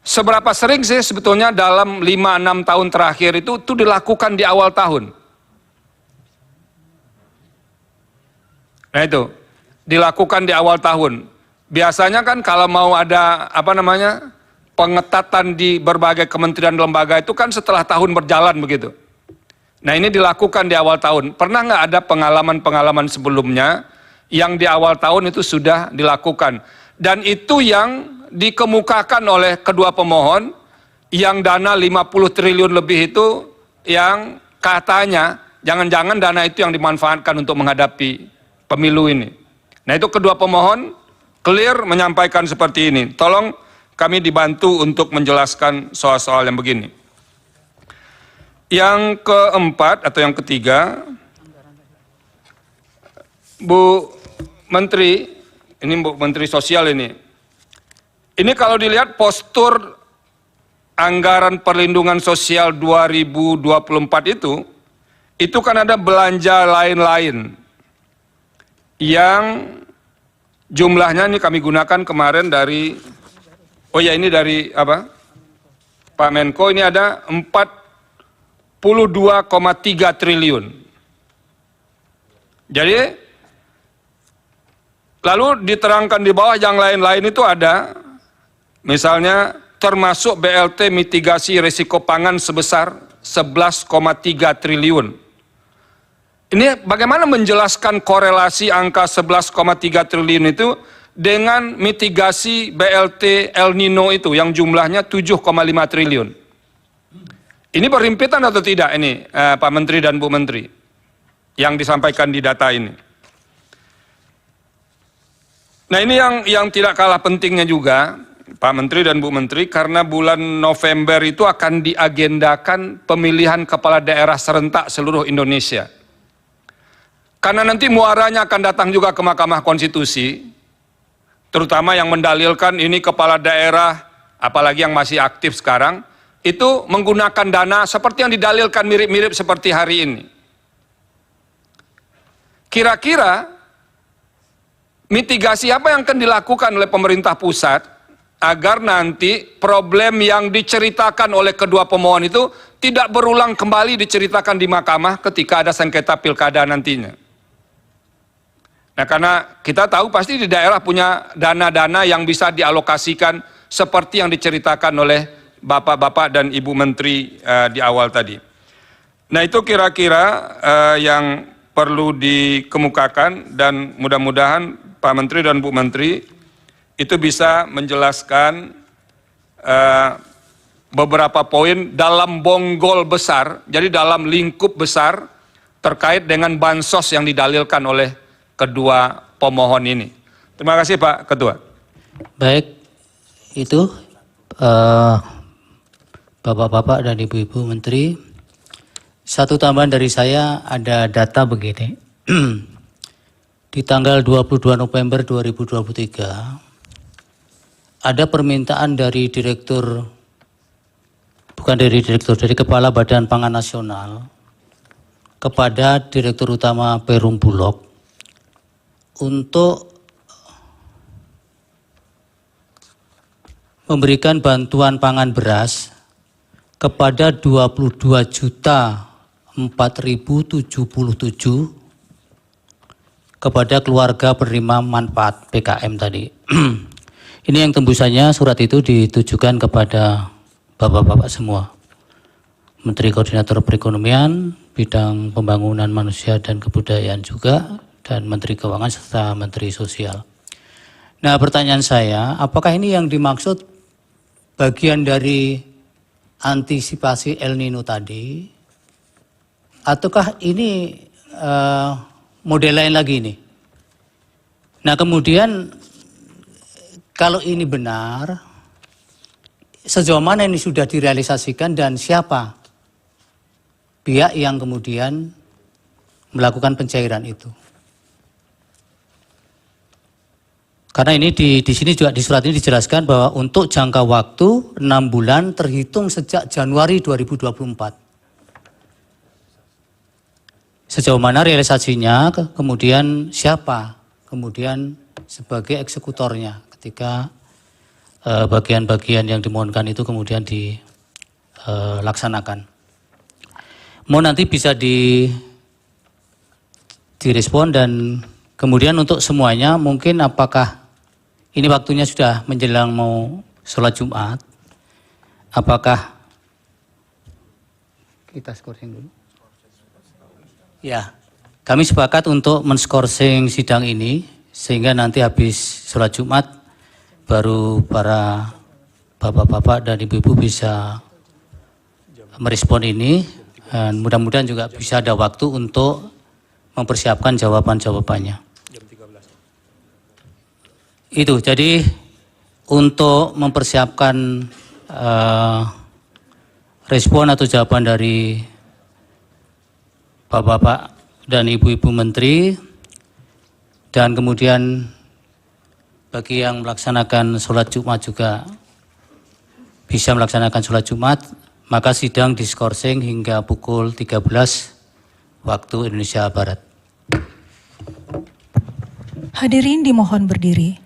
Seberapa sering sih sebetulnya dalam 5-6 tahun terakhir itu dilakukan di awal tahun? Nah itu, dilakukan di awal tahun. Biasanya kan kalau mau ada pengetatan di berbagai kementerian dan lembaga itu kan setelah tahun berjalan begitu. Nah ini dilakukan di awal tahun. Pernah nggak ada pengalaman-pengalaman sebelumnya yang di awal tahun itu sudah dilakukan? Dan itu yang dikemukakan oleh kedua pemohon, yang dana 50 triliun lebih itu yang katanya jangan-jangan dana itu yang dimanfaatkan untuk menghadapi pemilu ini. Nah itu kedua pemohon clear menyampaikan seperti ini. Tolong kami dibantu untuk menjelaskan soal-soal yang begini. Yang keempat atau yang ketiga, Bu Menteri, ini Bu Menteri Sosial ini kalau dilihat postur anggaran perlindungan sosial 2024 itu kan ada belanja lain-lain yang jumlahnya ini kami gunakan kemarin dari dari Pak Menko, ini ada 42,3 triliun. Jadi lalu diterangkan di bawah yang lain-lain itu ada, misalnya termasuk BLT mitigasi risiko pangan sebesar 11,3 triliun. Ini bagaimana menjelaskan korelasi angka 11,3 triliun itu dengan mitigasi BLT El Nino itu yang jumlahnya 7,5 triliun. Ini berhimpitan atau tidak ini Pak Menteri dan Bu Menteri yang disampaikan di data ini? Nah ini yang tidak kalah pentingnya juga, Pak Menteri dan Bu Menteri, karena bulan November itu akan diagendakan pemilihan kepala daerah serentak seluruh Indonesia. Karena nanti muaranya akan datang juga ke Mahkamah Konstitusi, terutama yang mendalilkan ini kepala daerah, apalagi yang masih aktif sekarang, itu menggunakan dana seperti yang didalilkan mirip-mirip seperti hari ini. Kira-kira mitigasi apa yang akan dilakukan oleh pemerintah pusat agar nanti problem yang diceritakan oleh kedua pemohon itu tidak berulang kembali diceritakan di mahkamah ketika ada sengketa pilkada nantinya. Nah, karena kita tahu pasti di daerah punya dana-dana yang bisa dialokasikan seperti yang diceritakan oleh Bapak-Bapak dan Ibu Menteri di awal tadi. Nah, itu kira-kira yang perlu dikemukakan, dan mudah-mudahan Pak Menteri dan Bu Menteri itu bisa menjelaskan beberapa poin dalam bonggol besar, jadi dalam lingkup besar terkait dengan bansos yang didalilkan oleh kedua pemohon ini. Terima kasih Pak Ketua. Baik, itu Bapak-Bapak dan Ibu-Ibu Menteri. Satu tambahan dari saya, ada data begini. Di tanggal 22 November 2023, ada permintaan dari dari Kepala Badan Pangan Nasional kepada Direktur Utama Perum Bulog untuk memberikan bantuan pangan beras kepada 22.4.077 kepada keluarga penerima manfaat PKM tadi. Ini yang tembusannya, surat itu ditujukan kepada Bapak-Bapak semua. Menteri Koordinator Perekonomian, Bidang Pembangunan Manusia dan Kebudayaan juga, dan Menteri Keuangan serta Menteri Sosial. Nah, pertanyaan saya, apakah ini yang dimaksud bagian dari antisipasi El Nino tadi, ataukah ini model lain lagi nih? Nah, kemudian kalau ini benar, sejauh mana ini sudah direalisasikan dan siapa pihak yang kemudian melakukan pencairan itu? Karena ini di sini juga di surat ini dijelaskan bahwa untuk jangka waktu 6 bulan terhitung sejak Januari 2024. Sejauh mana realisasinya, kemudian siapa kemudian sebagai eksekutornya ketika bagian-bagian yang dimohonkan itu kemudian dilaksanakan. Mohon nanti bisa direspon, dan kemudian untuk semuanya mungkin apakah ini waktunya sudah menjelang mau sholat Jumat, apakah kita skorsing dulu? Ya, kami sepakat untuk men-skorsing sidang ini sehingga nanti habis sholat Jumat baru para bapak-bapak dan ibu-ibu bisa merespon ini, dan mudah-mudahan juga bisa ada waktu untuk mempersiapkan jawaban-jawabannya. Itu, jadi untuk mempersiapkan respon atau jawaban dari bapak-bapak dan ibu-ibu menteri, dan kemudian bagi yang melaksanakan sholat Jumat juga bisa melaksanakan sholat Jumat, maka sidang diskorsing hingga pukul 13 waktu Indonesia Barat. Hadirin dimohon berdiri.